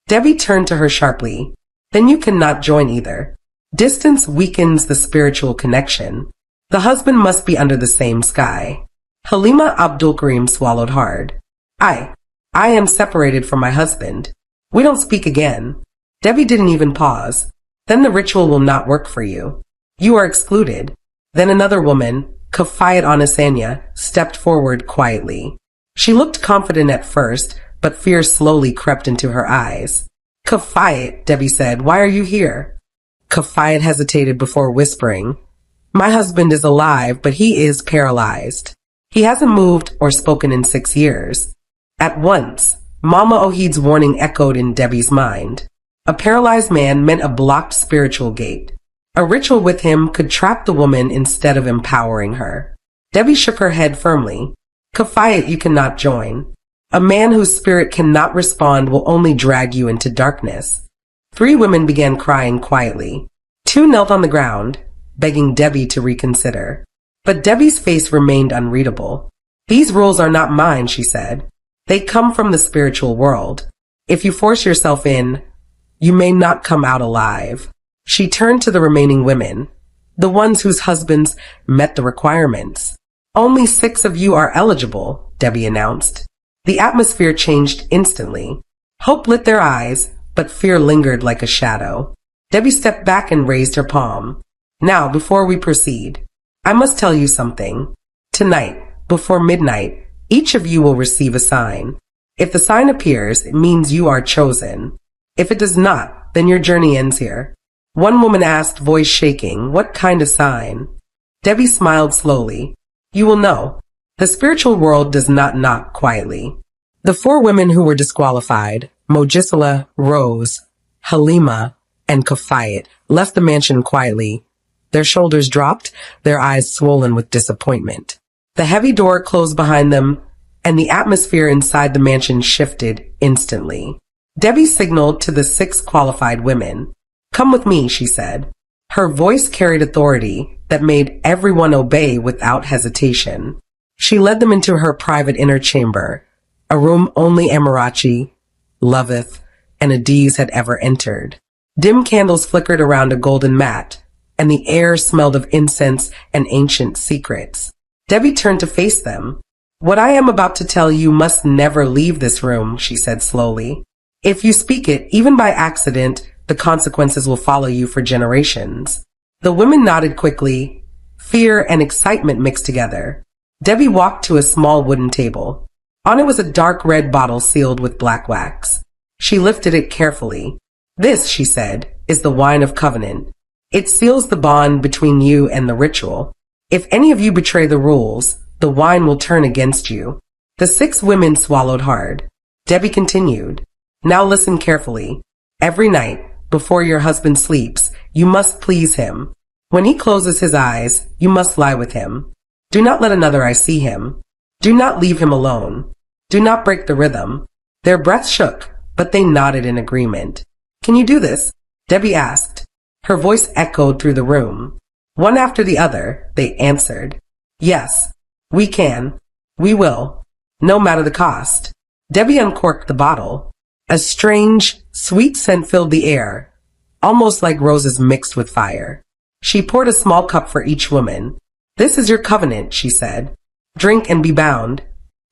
Debbie turned to her sharply. Then you cannot join either. Distance weakens the spiritual connection. The husband must be under the same sky. Halima Abdulkarim swallowed hard. I am separated from my husband. We don't speak again. Debbie didn't even pause. Then the ritual will not work for you. You are excluded. Then another woman, Kafayat Anasanya, stepped forward quietly. She looked confident at first, but fear slowly crept into her eyes. Kafayat, Debbie said, why are you here? Kafayat hesitated before whispering. My husband is alive, but he is paralyzed. He hasn't moved or spoken in 6 years. At once, Mama Ohid's warning echoed in Debbie's mind. A paralyzed man meant a blocked spiritual gate. A ritual with him could trap the woman instead of empowering her. Debbie shook her head firmly. Kafayat, you cannot join. A man whose spirit cannot respond will only drag you into darkness. 3 women began crying quietly. 2 knelt on the ground, begging Debbie to reconsider. But Debbie's face remained unreadable. These rules are not mine, she said. They come from the spiritual world. If you force yourself in, you may not come out alive. She turned to the remaining women, the ones whose husbands met the requirements. Only 6 of you are eligible, Debbie announced. The atmosphere changed instantly. Hope lit their eyes, but fear lingered like a shadow. Debbie stepped back and raised her palm. Now, before we proceed, I must tell you something. Tonight, before midnight, each of you will receive a sign. If the sign appears, it means you are chosen. If it does not, then your journey ends here. One woman asked, voice shaking, what kind of sign? Debbie smiled slowly. You will know. The spiritual world does not knock quietly. The 4 women who were disqualified, Mogisla, Rose, Halima, and Kafayat, left the mansion quietly. Their shoulders dropped, their eyes swollen with disappointment. The heavy door closed behind them, and the atmosphere inside the mansion shifted instantly. Debbie signaled to the 6 qualified women. Come with me, she said. Her voice carried authority that made everyone obey without hesitation. She led them into her private inner chamber, a room only Amarachi, Loveth, and Adiz had ever entered. Dim candles flickered around a golden mat, and the air smelled of incense and ancient secrets. Debbie turned to face them. What I am about to tell you must never leave this room, she said slowly. If you speak it, even by accident, the consequences will follow you for generations. The women nodded quickly. Fear and excitement mixed together. Debbie walked to a small wooden table. On it was a dark red bottle sealed with black wax. She lifted it carefully. "This," she said, "is the wine of covenant. It seals the bond between you and the ritual. If any of you betray the rules, the wine will turn against you." The 6 women swallowed hard. Debbie continued, "Now listen carefully. Every night, before your husband sleeps, you must please him. When he closes his eyes, you must lie with him. Do not let another eye see him. Do not leave him alone. Do not break the rhythm." Their breaths shook, but they nodded in agreement. "Can you do this?" Debbie asked. Her voice echoed through the room. One after the other, they answered, "Yes, we can. We will. No matter the cost." Debbie uncorked the bottle. A strange, sweet scent filled the air, almost like roses mixed with fire. She poured a small cup for each woman. "This is your covenant," she said. "Drink and be bound."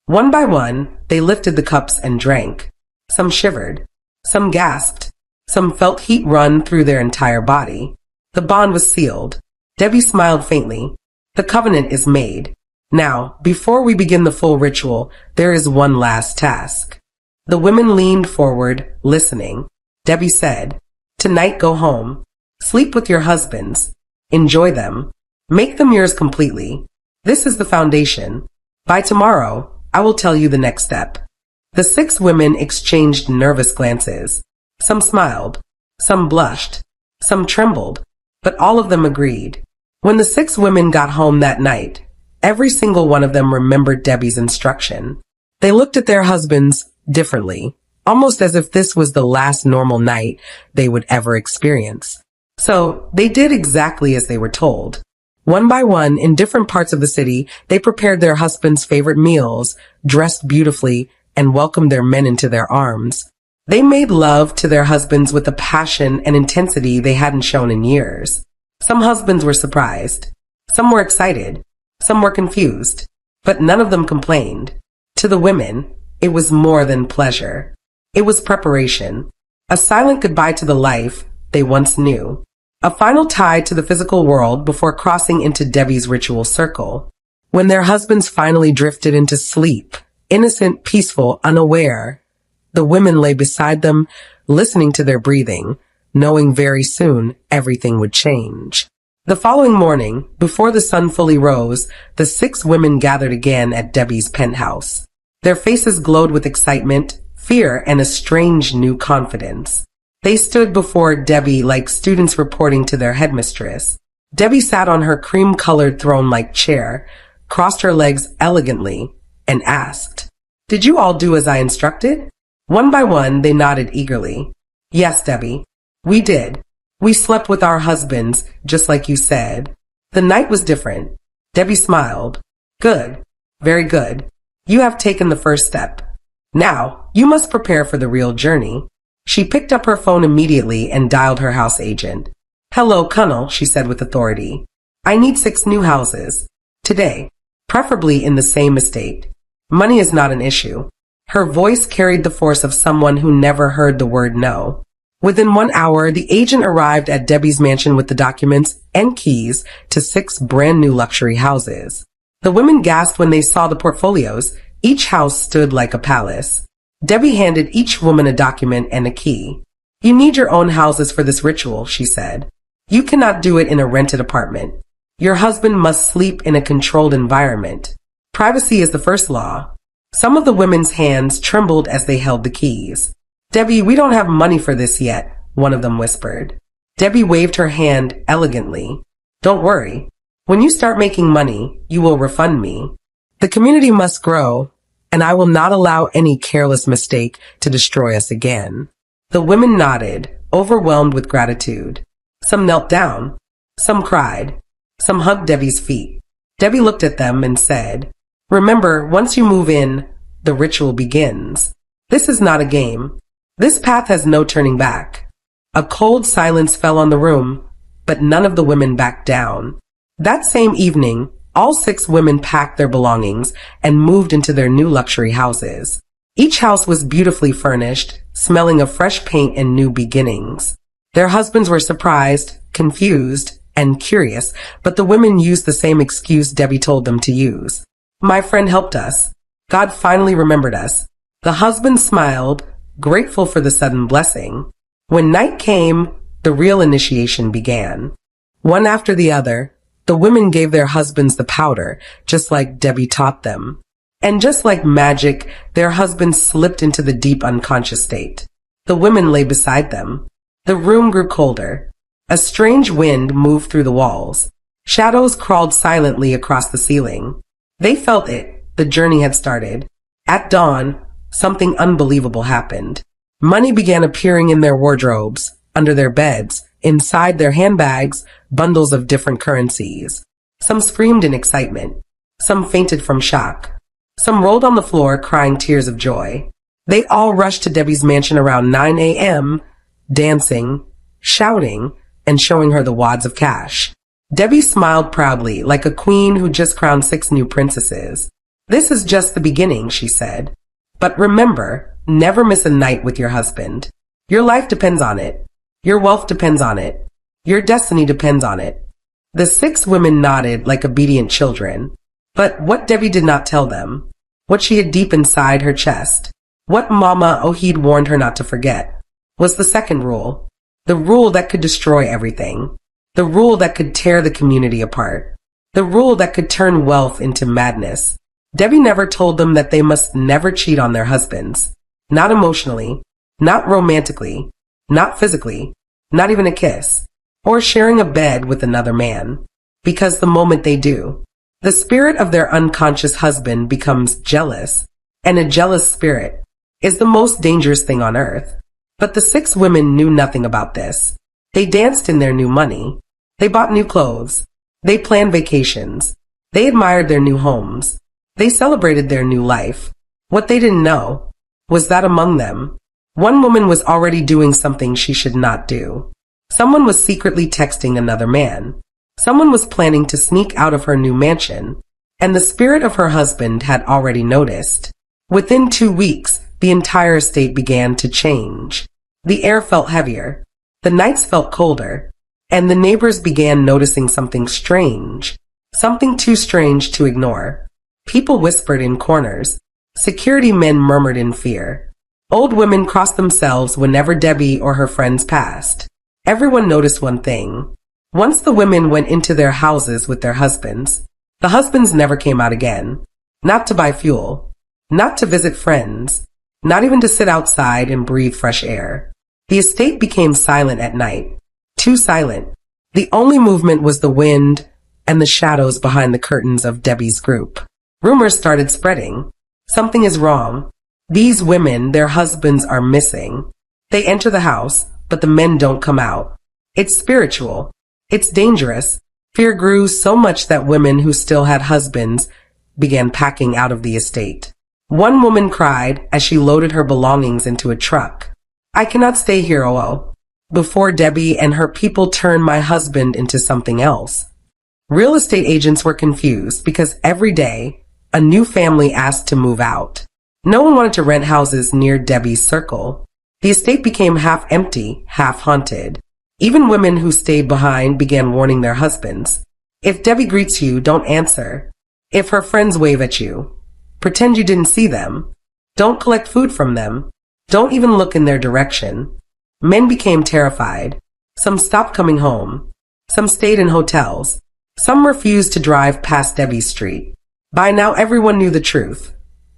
One by one, they lifted the cups and drank. Some shivered. Some gasped. Some felt heat run through their entire body. The bond was sealed. Debbie smiled faintly. "The covenant is made. Now, before we begin the full ritual, there is one last task." The women leaned forward, listening. Debbie said, "Tonight go home. Sleep with your husbands. Enjoy them. Make them yours completely. This is the foundation. By tomorrow, I will tell you the next step." The 6 women exchanged nervous glances. Some smiled. Some blushed. Some trembled. But all of them agreed. When the 6 women got home that night, every single one of them remembered Debbie's instruction. They looked at their husbands differently, almost as if this was the last normal night they would ever experience. So they did exactly as they were told. One by one, in different parts of the city, they prepared their husbands' favorite meals, dressed beautifully, and welcomed their men into their arms. They made love to their husbands with a passion and intensity they hadn't shown in years. Some husbands were surprised. Some were excited. Some were confused. But none of them complained. To the women, it was more than pleasure. It was preparation. A silent goodbye to the life they once knew. A final tie to the physical world before crossing into Debbie's ritual circle. When their husbands finally drifted into sleep, innocent, peaceful, unaware, the women lay beside them, listening to their breathing, knowing very soon everything would change. The following morning, before the sun fully rose, the 6 women gathered again at Debbie's penthouse. Their faces glowed with excitement, fear, and a strange new confidence. They stood before Debbie like students reporting to their headmistress. Debbie sat on her cream-colored throne-like chair, crossed her legs elegantly, and asked, "Did you all do as I instructed?" One by one, they nodded eagerly. "Yes, Debbie, we did. We slept with our husbands, just like you said. The night was different." Debbie smiled. "Good. Very good. You have taken the first step. Now, you must prepare for the real journey." She picked up her phone immediately and dialed her house agent. "Hello, Colonel," she said with authority. "I need 6 new houses. Today. Preferably in the same estate. Money is not an issue." Her voice carried the force of someone who never heard the word no. Within 1 hour, the agent arrived at Debbie's mansion with the documents and keys to 6 brand new luxury houses. The women gasped when they saw the portfolios. Each house stood like a palace. Debbie handed each woman a document and a key. "You need your own houses for this ritual," she said. "You cannot do it in a rented apartment. Your husband must sleep in a controlled environment. Privacy is the first law." Some of the women's hands trembled as they held the keys. "Debbie, we don't have money for this yet," one of them whispered. Debbie waved her hand elegantly. "Don't worry. When you start making money, you will refund me. The community must grow, and I will not allow any careless mistake to destroy us again." The women nodded, overwhelmed with gratitude. Some knelt down. Some cried. Some hugged Debbie's feet. Debbie looked at them and said, "Remember, once you move in, the ritual begins. This is not a game. This path has no turning back." A cold silence fell on the room, but none of the women backed down. That same evening, all 6 women packed their belongings and moved into their new luxury houses. Each house was beautifully furnished, smelling of fresh paint and new beginnings. Their husbands were surprised, confused, and curious, but the women used the same excuse Debbie told them to use. "My friend helped us. God finally remembered us." The husband smiled, grateful for the sudden blessing. When night came, the real initiation began. One after the other, the women gave their husbands the powder, just like Debbie taught them. And just like magic, their husbands slipped into the deep unconscious state. The women lay beside them. The room grew colder. A strange wind moved through the walls. Shadows crawled silently across the ceiling. They felt it. The journey had started. At dawn, something unbelievable happened. Money began appearing in their wardrobes, under their beds, inside their handbags, bundles of different currencies. Some screamed in excitement. Some fainted from shock. Some rolled on the floor crying tears of joy. They all rushed to Debbie's mansion around 9 a.m., dancing, shouting, and showing her the wads of cash. Debbie smiled proudly, like a queen who just crowned 6 new princesses. "This is just the beginning," she said. "But remember, never miss a night with your husband. Your life depends on it. Your wealth depends on it. Your destiny depends on it." The 6 women nodded like obedient children. But what Debbie did not tell them, what she had deep inside her chest, what Mama Ohid warned her not to forget, was the second rule. The rule that could destroy everything. The rule that could tear the community apart. The rule that could turn wealth into madness. Debbie never told them that they must never cheat on their husbands. Not emotionally, not romantically, not physically, not even a kiss, or sharing a bed with another man. Because the moment they do, the spirit of their unconscious husband becomes jealous, and a jealous spirit is the most dangerous thing on earth. But the 6 women knew nothing about this. They danced in their new money. They bought new clothes. They planned vacations. They admired their new homes. They celebrated their new life. What they didn't know was that among them, one woman was already doing something she should not do. Someone was secretly texting another man. Someone was planning to sneak out of her new mansion, and the spirit of her husband had already noticed. Within 2 weeks, the entire estate began to change. The air felt heavier, the nights felt colder, and the neighbors began noticing something strange, something too strange to ignore. People whispered in corners. Security men murmured in fear. Old women crossed themselves whenever Debbie or her friends passed. Everyone noticed one thing. Once the women went into their houses with their husbands, the husbands never came out again. Not to buy fuel, not to visit friends, not even to sit outside and breathe fresh air. The estate became silent at night. Too silent. The only movement was the wind and the shadows behind the curtains of Debbie's group. Rumors started spreading. Something is wrong. These women, their husbands are missing. They enter the house, but the men don't come out. It's spiritual. It's dangerous. Fear grew so much that women who still had husbands began packing out of the estate. One woman cried as she loaded her belongings into a truck. "I cannot stay here, oh. Before Debbie and her people turn my husband into something else." Real estate agents were confused because every day, a new family asked to move out. No one wanted to rent houses near Debbie's circle. The estate became half empty, half haunted. Even women who stayed behind began warning their husbands. If Debbie greets you, don't answer. If her friends wave at you, pretend you didn't see them. Don't collect food from them. Don't even look in their direction. Men became terrified. Some stopped coming home. Some stayed in hotels. Some refused to drive past Debbie's street. By now everyone knew the truth,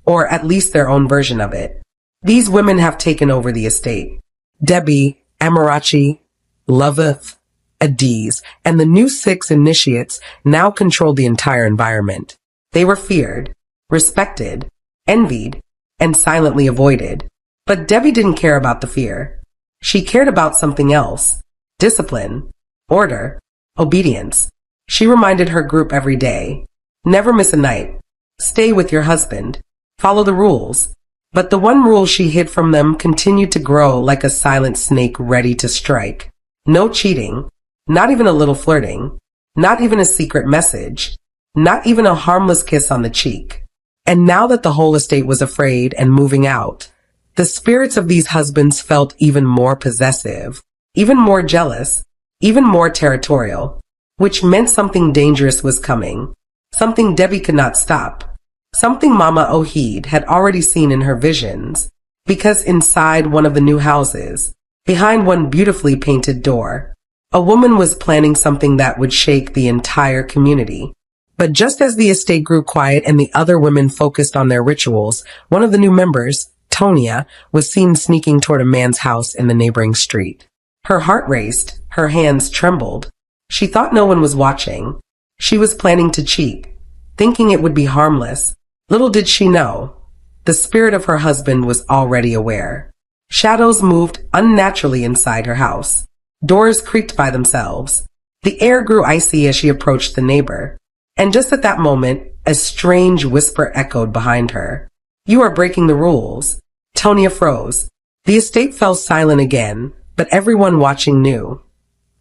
or at least their own version of it. These women have taken over the estate. Debbie, Amarachi, Loveth, Adiz, and the new 6 initiates now controlled the entire environment. They were feared, respected, envied, and silently avoided. But Debbie didn't care about the fear. She cared about something else. Discipline, order, obedience. She reminded her group every day, never miss a night. Stay with your husband. Follow the rules. But the one rule she hid from them continued to grow like a silent snake ready to strike. No cheating, not even a little flirting, not even a secret message, not even a harmless kiss on the cheek. And now that the whole estate was afraid and moving out, the spirits of these husbands felt even more possessive, even more jealous, even more territorial, which meant something dangerous was coming, something Debbie could not stop, something Mama Ohid had already seen in her visions, because inside one of the new houses, Behind one beautifully painted door, a woman was planning something that would shake the entire community. But just as the estate grew quiet and the other women focused on their rituals, one of the new members, Tonia, was seen sneaking toward a man's house in the neighboring street. Her heart raced, her hands trembled. She thought no one was watching. She was planning to cheat, thinking it would be harmless. Little did she know, the spirit of her husband was already aware. Shadows moved unnaturally inside her house. Doors creaked by themselves. The air grew icy as she approached the neighbor. And just at that moment, a strange whisper echoed behind her. "You are breaking the rules." Tonia froze. The estate fell silent again, but everyone watching knew.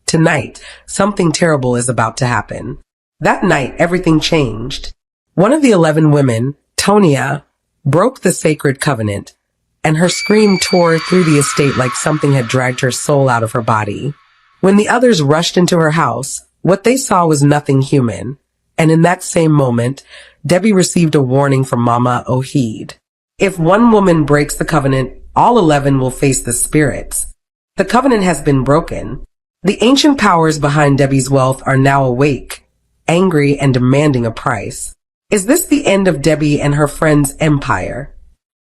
Tonight, something terrible is about to happen. That night, everything changed. One of the 11 women, Tonia, broke the sacred covenant, and her scream tore through the estate like something had dragged her soul out of her body. When the others rushed into her house, what they saw was nothing human. And in that same moment, Debbie received a warning from Mama Ohid. If one woman breaks the covenant, all 11 will face the spirits. The covenant has been broken. The ancient powers behind Debbie's wealth are now awake, angry and demanding a price. Is this the end of Debbie and her friend's empire?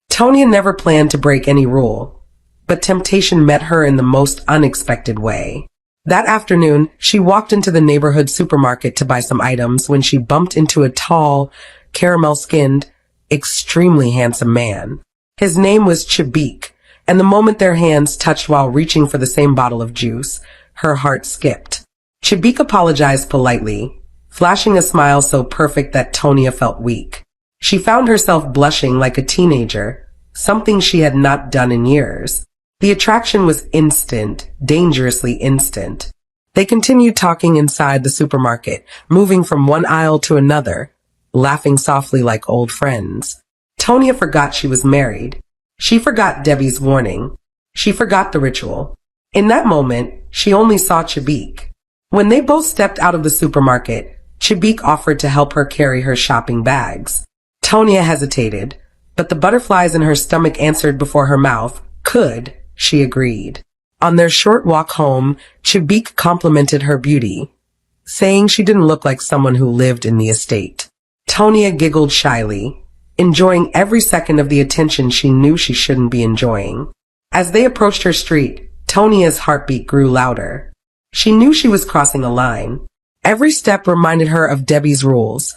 Tonia never planned to break any rule, but temptation met her in the most unexpected way. That afternoon, she walked into the neighborhood supermarket to buy some items when she bumped into a tall, caramel-skinned, extremely handsome man. His name was Chibik, and the moment their hands touched while reaching for the same bottle of juice, her heart skipped. Chibik apologized politely, flashing a smile so perfect that Tonia felt weak. She found herself blushing like a teenager, something she had not done in years. The attraction was instant, dangerously instant. They continued talking inside the supermarket, moving from one aisle to another, laughing softly like old friends. Tonia forgot she was married. She forgot Debbie's warning. She forgot the ritual. In that moment, she only saw Chibik. When they both stepped out of the supermarket, Chibik offered to help her carry her shopping bags. Tonia hesitated, but the butterflies in her stomach answered before her mouth. Could, she agreed. On their short walk home, Chibik complimented her beauty, saying she didn't look like someone who lived in the estate. Tonia giggled shyly, enjoying every second of the attention she knew she shouldn't be enjoying. As they approached her street, Tonia's heartbeat grew louder. She knew she was crossing a line. Every step reminded her of Debbie's rules.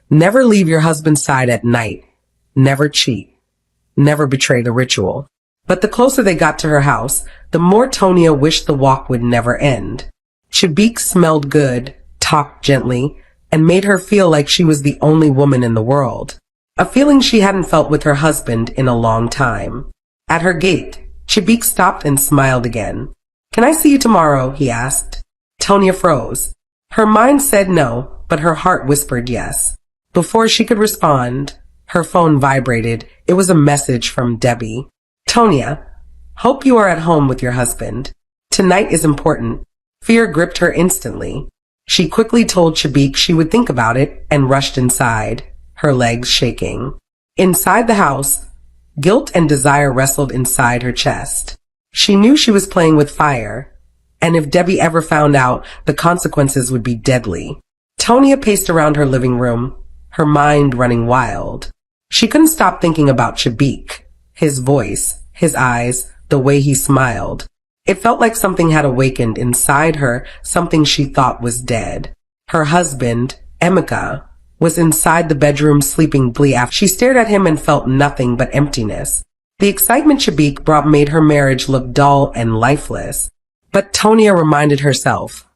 Never leave your husband's side at night. Never cheat. Never betray the ritual. But the closer they got to her house, the more Tonia wished the walk would never end. Chibik smelled good, talked gently, and made her feel like she was the only woman in the world. A feeling she hadn't felt with her husband in a long time. At her gate, Chibik stopped and smiled again. "Can I see you tomorrow?" he asked. Tonia froze. Her mind said no, but her heart whispered yes. Before she could respond, her phone vibrated. It was a message from Debbie. "Tonia, hope you are at home with your husband. Tonight is important." Fear gripped her instantly. She quickly told Chibik she would think about it and rushed inside, her legs shaking. Inside the house, guilt and desire wrestled inside her chest. She knew she was playing with fire, and if Debbie ever found out, the consequences would be deadly. Tonia paced around her living room, her mind running wild. She couldn't stop thinking about Chibik, his voice, his eyes, the way he smiled. It felt like something had awakened inside her, something she thought was dead. Her husband, Emeka, was inside the bedroom sleeping bleak. After she stared at him and felt nothing but emptiness. The excitement Chibik brought made her marriage look dull and lifeless. But Tonia reminded herself,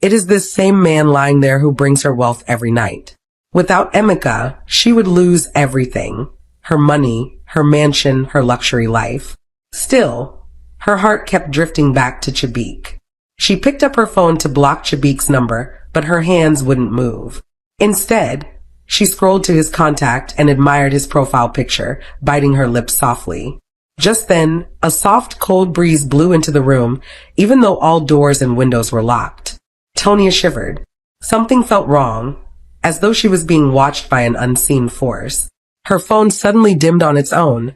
it is this same man lying there who brings her wealth every night. Without Emeka, she would lose everything. Her money, her mansion, her luxury life. Still, her heart kept drifting back to Chibik. She picked up her phone to block Chibik's number, but her hands wouldn't move. Instead, she scrolled to his contact and admired his profile picture, biting her lips softly. Just then, a soft, cold breeze blew into the room, even though all doors and windows were locked. Tonia shivered. Something felt wrong, as though she was being watched by an unseen force. Her phone suddenly dimmed on its own,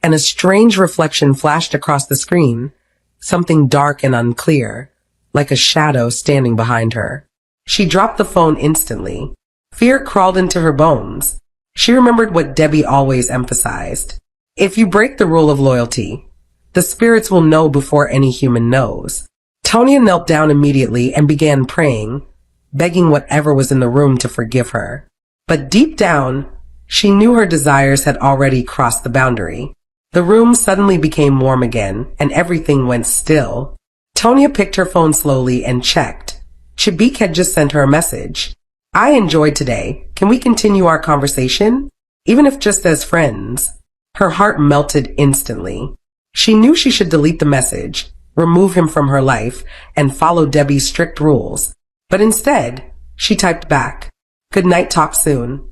and a strange reflection flashed across the screen. something dark and unclear, like a shadow standing behind her. She dropped the phone instantly. Fear crawled into her bones. She remembered what Debbie always emphasized. If you break the rule of loyalty, the spirits will know before any human knows. Tonya knelt down immediately and began praying, begging whatever was in the room to forgive her. But deep down, she knew her desires had already crossed the boundary. The room suddenly became warm again, and everything went still. Tonya picked her phone slowly and checked. Chibik had just sent her a message. I enjoyed today. Can we continue our conversation? Even if just as friends. Her heart melted instantly. She knew she should delete the message, remove him from her life, and follow Debbie's strict rules. But instead, she typed back, "Good night, talk soon."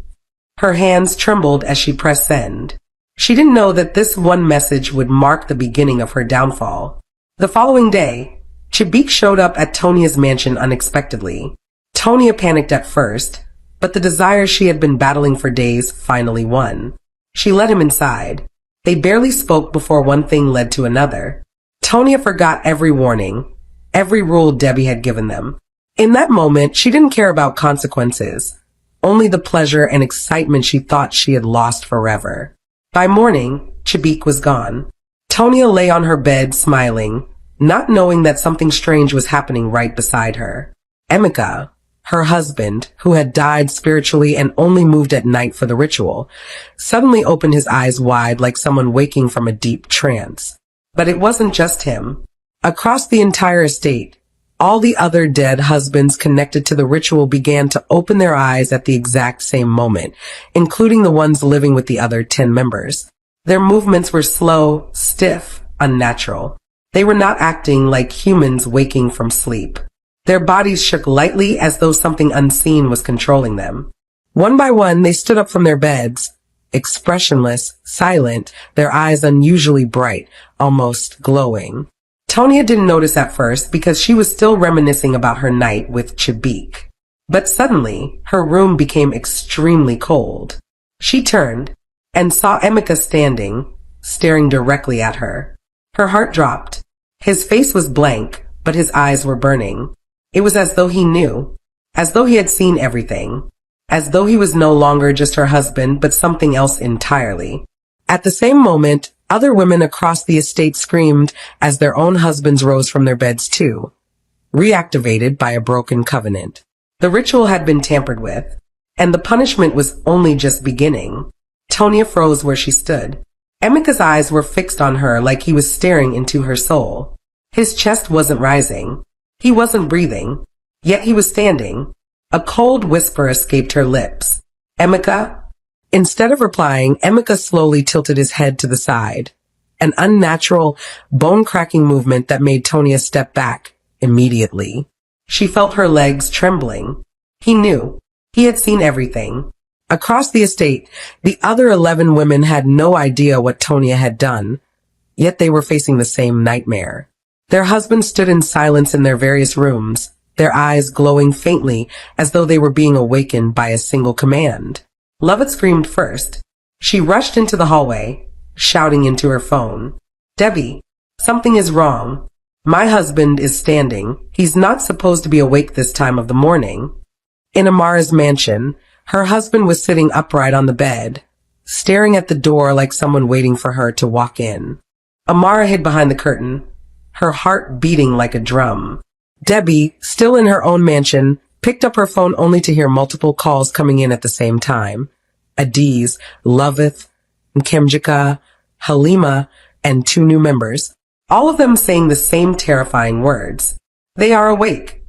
Her hands trembled as she pressed send. She didn't know that this one message would mark the beginning of her downfall. The following day, Chibik showed up at Tonia's mansion unexpectedly. Tonya panicked at first, but the desire she had been battling for days finally won. She let him inside. They barely spoke before one thing led to another. Tonya forgot every warning, every rule Debbie had given them. In that moment, she didn't care about consequences, only the pleasure and excitement she thought she had lost forever. By morning, Chibik was gone. Tonya lay on her bed smiling, not knowing that something strange was happening right beside her. Emeka, her husband, who had died spiritually and only moved at night for the ritual, suddenly opened his eyes wide like someone waking from a deep trance. But it wasn't just him. Across the entire estate, all the other dead husbands connected to the ritual began to open their eyes at the exact same moment, including the ones living with the other 10 members. Their movements were slow, stiff, unnatural. They were not acting like humans waking from sleep. Their bodies shook lightly as though something unseen was controlling them. One by one, they stood up from their beds, expressionless, silent, their eyes unusually bright, almost glowing. Tonya didn't notice at first because she was still reminiscing about her night with Chibik. But suddenly, her room became extremely cold. She turned and saw Emeka standing, staring directly at her. Her heart dropped. His face was blank, but his eyes were burning. It was as though he knew, as though he had seen everything, as though he was no longer just her husband, but something else entirely. At the same moment, other women across the estate screamed as their own husbands rose from their beds too, reactivated by a broken covenant. The ritual had been tampered with, and the punishment was only just beginning. Tonya froze where she stood. Emeka's eyes were fixed on her like he was staring into her soul. His chest wasn't rising. He wasn't breathing. Yet he was standing. A cold whisper escaped her lips. "Emeka?" Instead of replying, Emeka slowly tilted his head to the side, an unnatural, bone-cracking movement that made Tonya step back immediately. She felt her legs trembling. He knew. He had seen everything. Across the estate, the other 11 women had no idea what Tonya had done, yet they were facing the same nightmare. Their husbands stood in silence in their various rooms, their eyes glowing faintly as though they were being awakened by a single command. Lovett screamed first. She rushed into the hallway, shouting into her phone, "Debbie, something is wrong. My husband is standing. He's not supposed to be awake this time of the morning." In Amara's mansion, her husband was sitting upright on the bed, staring at the door like someone waiting for her to walk in. Amara hid behind the curtain, her heart beating like a drum. Debbie, still in her own mansion, picked up her phone only to hear multiple calls coming in at the same time. Adiz, Loveth, Nkemjika, Halima, and 2 new members, all of them saying the same terrifying words. "They are awake."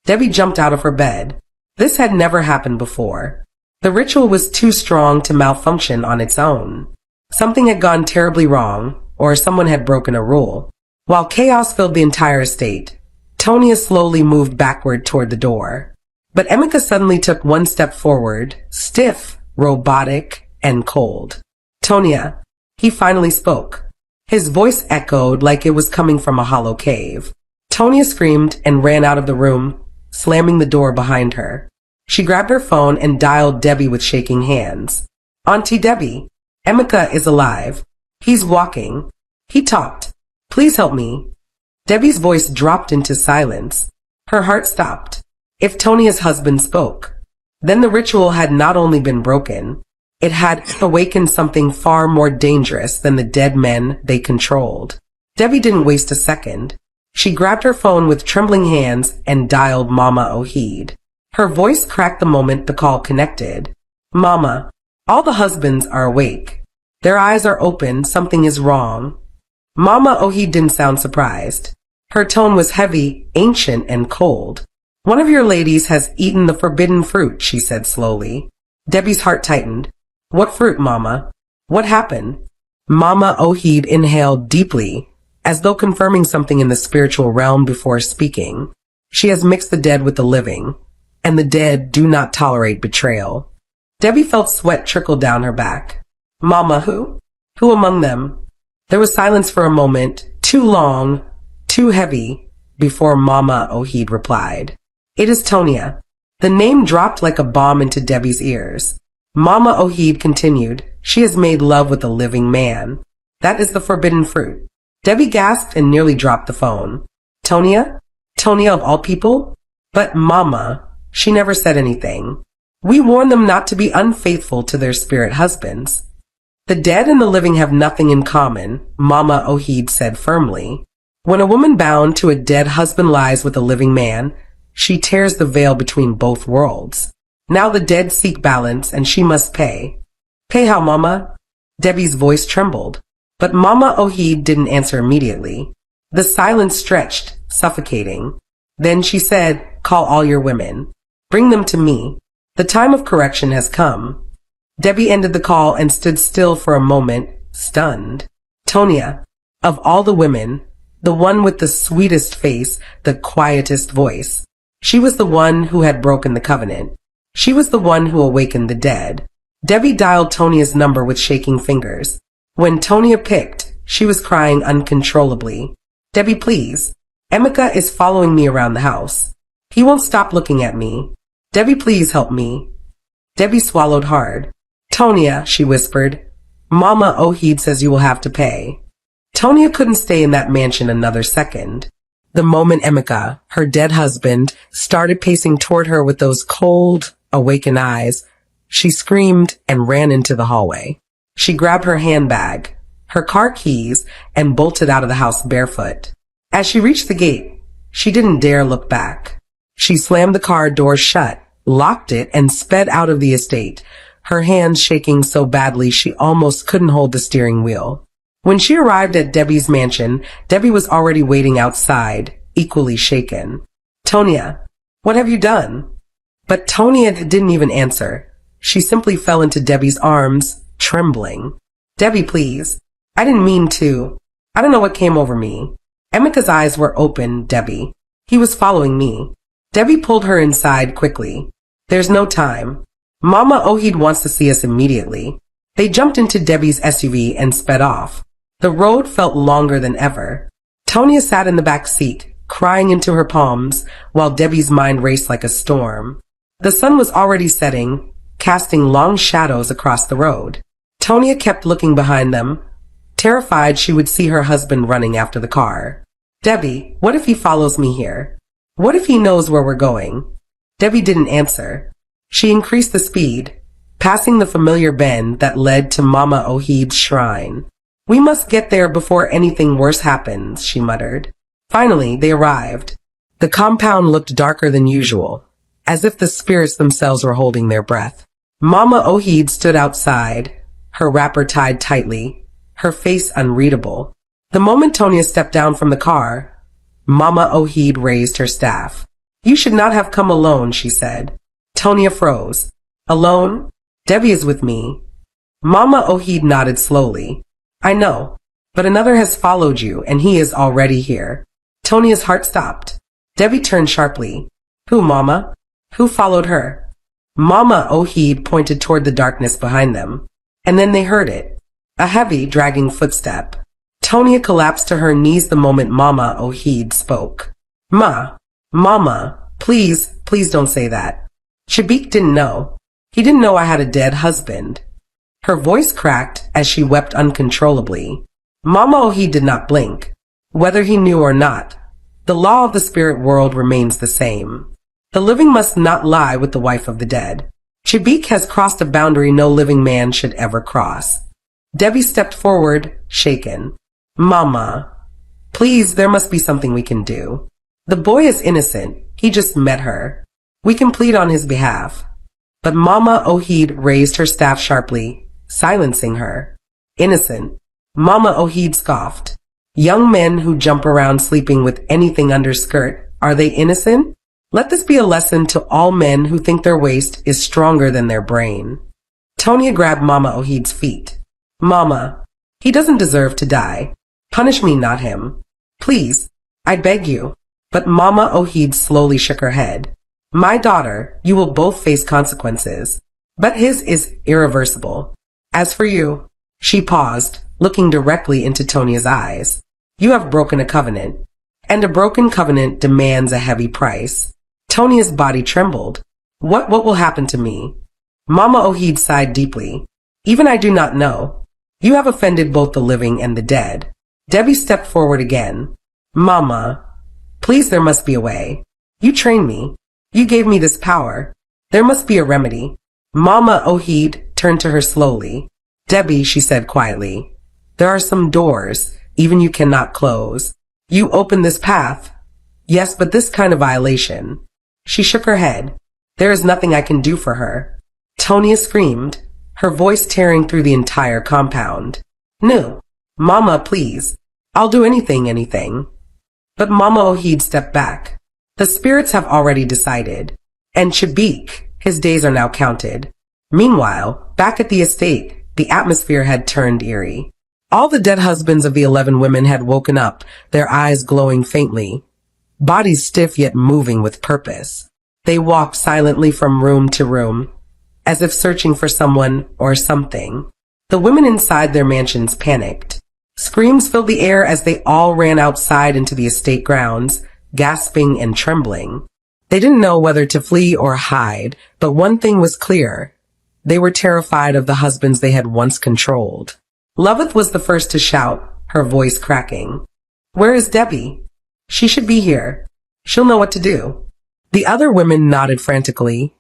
Debbie jumped out of her bed. This had never happened before. The ritual was too strong to malfunction on its own. Something had gone terribly wrong, or someone had broken a rule. While chaos filled the entire estate, Tonya slowly moved backward toward the door. But Emeka suddenly took one step forward, stiff, robotic, and cold. "Tonya," he finally spoke. His voice echoed like it was coming from a hollow cave. Tonya screamed and ran out of the room, slamming the door behind her. She grabbed her phone and dialed Debbie with shaking hands. "Auntie Debbie, Emeka is alive. He's walking. He talked. Please help me." Debbie's voice dropped into silence. Her heart stopped. If Tonia's husband spoke, then the ritual had not only been broken, it had awakened something far more dangerous than the dead men they controlled. Debbie didn't waste a second. She grabbed her phone with trembling hands and dialed Mama Ohid. Her voice cracked the moment the call connected. Mama, all the husbands are awake. Their eyes are open. Something is wrong. Mama Ohid didn't sound surprised. Her tone was heavy, ancient, and cold. One of your ladies has eaten the forbidden fruit, she said slowly. Debbie's heart tightened. What fruit, Mama? What happened? Mama Ohid inhaled deeply, as though confirming something in the spiritual realm before speaking. She has mixed the dead with the living, and the dead do not tolerate betrayal. Debbie felt sweat trickle down her back. Mama, who? Who among them? There was silence for a moment, too long, too heavy, before Mama Ohid replied. It is Tonia. The name dropped like a bomb into Debbie's ears. Mama Ohid continued, she has made love with a living man. That is the forbidden fruit. Debbie gasped and nearly dropped the phone. Tonia? Tonia of all people? But Mama, she never said anything. We warned them not to be unfaithful to their spirit husbands. The dead and the living have nothing in common, Mama Ohid said firmly. When a woman bound to a dead husband lies with a living man, she tears the veil between both worlds. Now the dead seek balance and she must pay. Pay how, Mama? Debbie's voice trembled. But Mama Ohid didn't answer immediately. The silence stretched, suffocating. Then she said, call all your women. Bring them to me. The time of correction has come. Debbie ended the call and stood still for a moment, stunned. Tonia, of all the women, the one with the sweetest face, the quietest voice. She was the one who had broken the covenant. She was the one who awakened the dead. Debbie dialed Tonia's number with shaking fingers. When Tonia picked, she was crying uncontrollably. Debbie, please. Emeka is following me around the house. He won't stop looking at me. Debbie, please help me. Debbie swallowed hard. Tonia, she whispered. Mama Ohid says you will have to pay. Tonia couldn't stay in that mansion another second. The moment Emeka, her dead husband, started pacing toward her with those cold, awakened eyes, she screamed and ran into the hallway. She grabbed her handbag, her car keys, and bolted out of the house barefoot. As she reached the gate, she didn't dare look back. She slammed the car door shut, locked it, and sped out of the estate, her hands shaking so badly she almost couldn't hold the steering wheel. When she arrived at Debbie's mansion, Debbie was already waiting outside, equally shaken. Tonia, what have you done? But Tonia didn't even answer. She simply fell into Debbie's arms, trembling. Debbie, please. I didn't mean to. I don't know what came over me. Emeka's eyes were open, Debbie. He was following me. Debbie pulled her inside quickly. There's no time. Mama Ohid wants to see us immediately. They jumped into Debbie's SUV and sped off. The road felt longer than ever. Tonia sat in the back seat, crying into her palms, while Debbie's mind raced like a storm. The sun was already setting, casting long shadows across the road. Tonia kept looking behind them, terrified she would see her husband running after the car. Debbie, what if he follows me here? What if he knows where we're going? Debbie didn't answer. She increased the speed, passing the familiar bend that led to Mama Ohid's shrine. We must get there before anything worse happens, she muttered. Finally, they arrived. The compound looked darker than usual, as if the spirits themselves were holding their breath. Mama Ohid stood outside, her wrapper tied tightly, her face unreadable. The moment Tonia stepped down from the car, Mama Ohid raised her staff. You should not have come alone, she said. Tonia froze. Alone? Debbie is with me. Mama Ohid nodded slowly. I know, but another has followed you, and he is already here. Tonia's heart stopped. Debbie turned sharply. Who, Mama? Who followed her? Mama Ohid pointed toward the darkness behind them. And then they heard it. A heavy, dragging footstep. Tonia collapsed to her knees the moment Mama Ohid spoke. Mama, please don't say that. Shabik didn't know. He didn't know I had a dead husband. Her voice cracked as she wept uncontrollably. Mama Ohid did not blink. Whether he knew or not, the law of the spirit world remains the same. The living must not lie with the wife of the dead. Chibik has crossed a boundary no living man should ever cross. Debbie stepped forward, shaken. Mama, please, there must be something we can do. The boy is innocent. He just met her. We can plead on his behalf. But Mama Ohid raised her staff sharply, silencing her. Innocent. Mama Ohid scoffed. Young men who jump around sleeping with anything under skirt, are they innocent? Let this be a lesson to all men who think their waist is stronger than their brain. Tonia grabbed Mama Ohid's feet. Mama, he doesn't deserve to die. Punish me, not him. Please, I beg you. But Mama Ohid slowly shook her head. My daughter, you will both face consequences. But his is irreversible. As for you, she paused, looking directly into Tonia's eyes. You have broken a covenant. And a broken covenant demands a heavy price. Tonia's body trembled. What will happen to me? Mama Ohid sighed deeply. Even I do not know. You have offended both the living and the dead. Debbie stepped forward again. Mama, please, there must be a way. You trained me. You gave me this power. There must be a remedy. Mama Ohid turned to her slowly. Debbie, she said quietly, there are some doors, even you cannot close. You open this path. Yes, but this kind of violation. She shook her head. There is nothing I can do for her. Tonia screamed, her voice tearing through the entire compound. No, Mama, please. I'll do anything. But Mama Ohid stepped back. The spirits have already decided. And Chibik, his days are now counted. Meanwhile, back at the estate, the atmosphere had turned eerie. All the dead husbands of the 11 women had woken up, their eyes glowing faintly. Bodies stiff yet moving with purpose. They walked silently from room to room, as if searching for someone or something. The women inside their mansions panicked. Screams filled the air as they all ran outside into the estate grounds, gasping and trembling. They didn't know whether to flee or hide, but one thing was clear. They were terrified of the husbands they had once controlled. Loveth was the first to shout, her voice cracking. Where is Debbie? She should be here. She'll know what to do. The other women nodded frantically,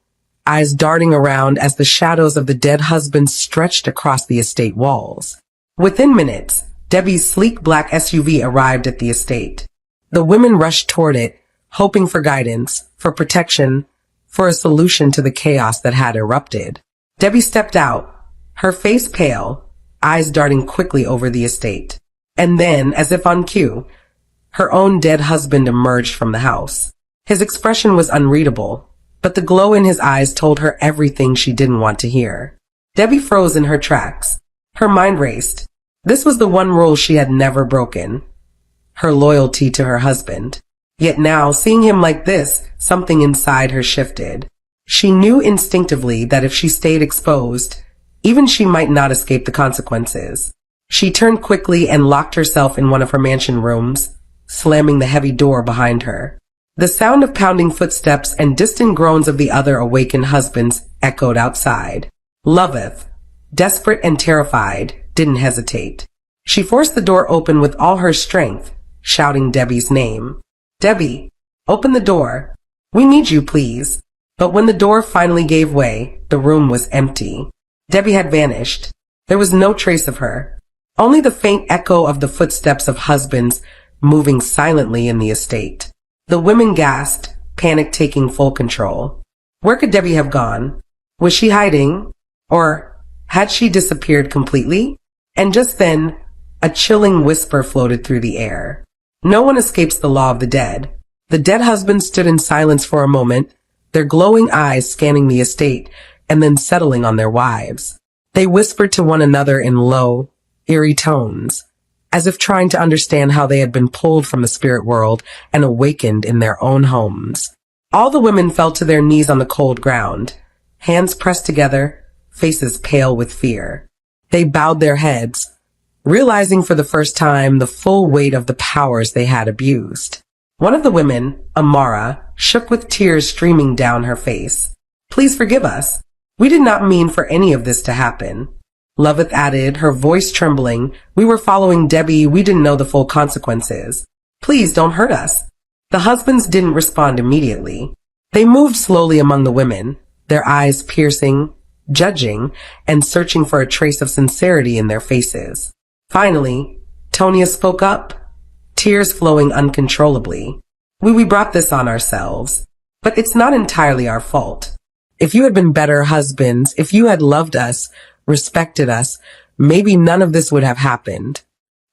eyes darting around as the shadows of the dead husbands stretched across the estate walls. Within minutes, Debbie's sleek black SUV arrived at the estate. The women rushed toward it, hoping for guidance, for protection, for a solution to the chaos that had erupted. Debbie stepped out, her face pale, eyes darting quickly over the estate. And then, as if on cue, her own dead husband emerged from the house. His expression was unreadable, but the glow in his eyes told her everything she didn't want to hear. Debbie froze in her tracks. Her mind raced. This was the one rule she had never broken. Her loyalty to her husband. Yet now, seeing him like this, something inside her shifted. She knew instinctively that if she stayed exposed, even she might not escape the consequences. She turned quickly and locked herself in one of her mansion rooms, slamming the heavy door behind her. The sound of pounding footsteps and distant groans of the other awakened husbands echoed outside. Loveth, desperate and terrified, didn't hesitate. She forced the door open with all her strength, shouting Debbie's name. Debbie, open the door. We need you, please. But when the door finally gave way, the room was empty. Debbie had vanished. There was no trace of her. Only the faint echo of the footsteps of husbands moving silently in the estate. The women gasped, panic taking full control. Where could Debbie have gone? Was she hiding? Or had she disappeared completely? And just then, a chilling whisper floated through the air. No one escapes the law of the dead. The dead husbands stood in silence for a moment, their glowing eyes scanning the estate and then settling on their wives. They whispered to one another in low, eerie tones, as if trying to understand how they had been pulled from the spirit world and awakened in their own homes. All the women fell to their knees on the cold ground, hands pressed together, faces pale with fear. They bowed their heads, realizing for the first time the full weight of the powers they had abused. One of the women, Amara, shook with tears streaming down her face. Please forgive us. We did not mean for any of this to happen. Loveth added, her voice trembling. We were following Debbie. We didn't know the full consequences. Please don't hurt us. The husbands didn't respond immediately. They moved slowly among the women, their eyes piercing, judging, and searching for a trace of sincerity in their faces. Finally, Tonia spoke up, tears flowing uncontrollably. We brought this on ourselves, but it's not entirely our fault. If you had been better husbands, if you had loved us, respected us, maybe none of this would have happened.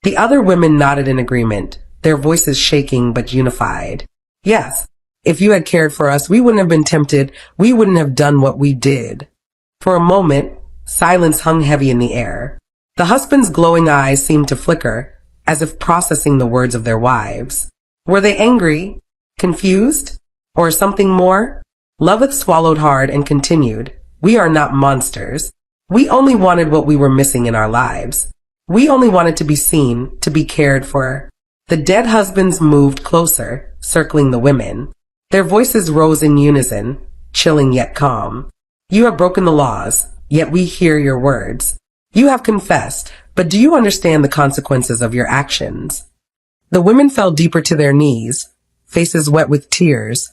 The other women nodded in agreement, their voices shaking but unified. Yes, if you had cared for us, we wouldn't have been tempted. We wouldn't have done what we did. For a moment, silence hung heavy in the air. The husbands' glowing eyes seemed to flicker, as if processing the words of their wives. Were they angry, confused, or something more? Loveth swallowed hard and continued, We are not monsters. We only wanted what we were missing in our lives. We only wanted to be seen, to be cared for. The dead husbands moved closer, circling the women. Their voices rose in unison, chilling yet calm. You have broken the laws, yet we hear your words. You have confessed, but do you understand the consequences of your actions? The women fell deeper to their knees, faces wet with tears,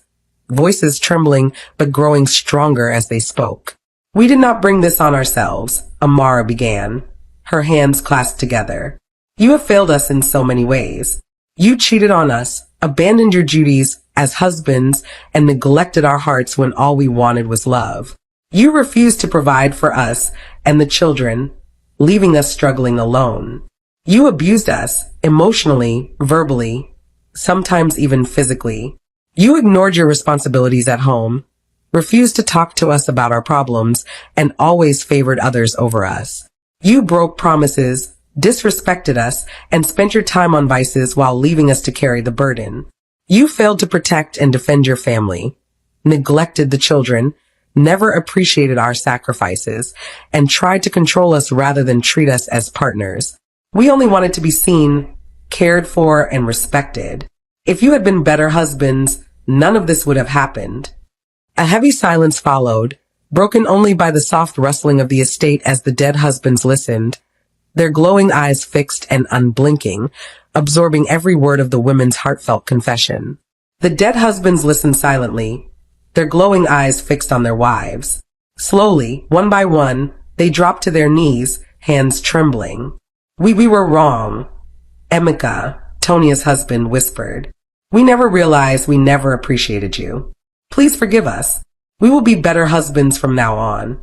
voices trembling but growing stronger as they spoke. We did not bring this on ourselves, Amara began, her hands clasped together. You have failed us in so many ways. You cheated on us, abandoned your duties as husbands, and neglected our hearts when all we wanted was love. You refused to provide for us and the children, leaving us struggling alone. You abused us, emotionally, verbally, sometimes even physically. You ignored your responsibilities at home, refused to talk to us about our problems, and always favored others over us. You broke promises, disrespected us, and spent your time on vices while leaving us to carry the burden. You failed to protect and defend your family, neglected the children, never appreciated our sacrifices, and tried to control us rather than treat us as partners. We only wanted to be seen, cared for, and respected. If you had been better husbands, none of this would have happened. A heavy silence followed, broken only by the soft rustling of the estate as the dead husbands listened, their glowing eyes fixed and unblinking, absorbing every word of the women's heartfelt confession. The dead husbands listened silently, their glowing eyes fixed on their wives. Slowly, one by one, they dropped to their knees, hands trembling. We were wrong, Emeka, Tonia's husband, whispered. We never realized, we never appreciated you. Please forgive us. We will be better husbands from now on.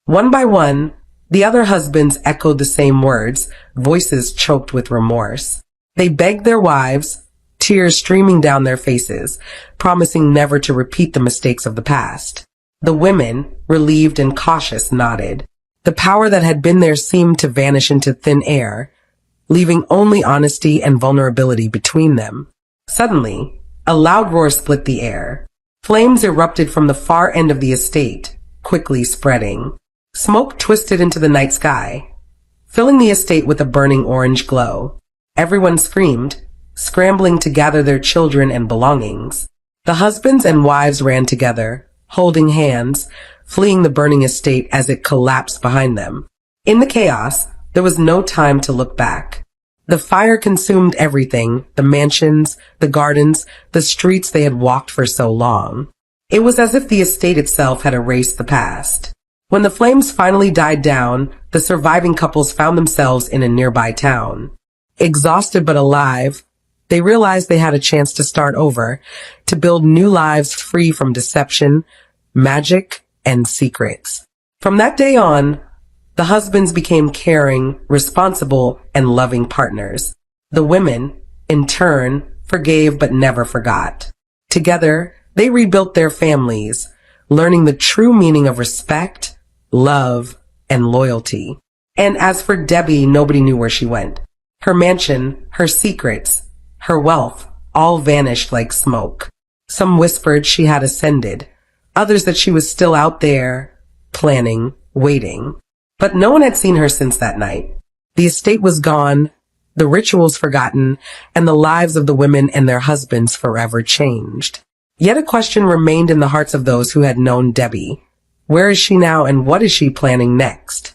One by one, the other husbands echoed the same words, voices choked with remorse. They begged their wives, tears streaming down their faces, promising never to repeat the mistakes of the past. The women, relieved and cautious, nodded. The power that had been there seemed to vanish into thin air, leaving only honesty and vulnerability between them. Suddenly, a loud roar split the air. Flames erupted from the far end of the estate, quickly spreading. Smoke twisted into the night sky, filling the estate with a burning orange glow. Everyone screamed, scrambling to gather their children and belongings. The husbands and wives ran together, holding hands, fleeing the burning estate as it collapsed behind them. In the chaos, there was no time to look back. The fire consumed everything, the mansions, the gardens, the streets they had walked for so long. It was as if the estate itself had erased the past. When the flames finally died down, the surviving couples found themselves in a nearby town. Exhausted but alive, they realized they had a chance to start over, to build new lives free from deception, magic, and secrets. From that day on, the husbands became caring, responsible, and loving partners. The women, in turn, forgave but never forgot. Together, they rebuilt their families, learning the true meaning of respect, love, and loyalty. And as for Debbie, nobody knew where she went. Her mansion, her secrets, her wealth, all vanished like smoke. Some whispered she had ascended, others that she was still out there, planning, waiting. But no one had seen her since that night. The estate was gone, the rituals forgotten, and the lives of the women and their husbands forever changed. Yet a question remained in the hearts of those who had known Debbie. Where is she now, and what is she planning next?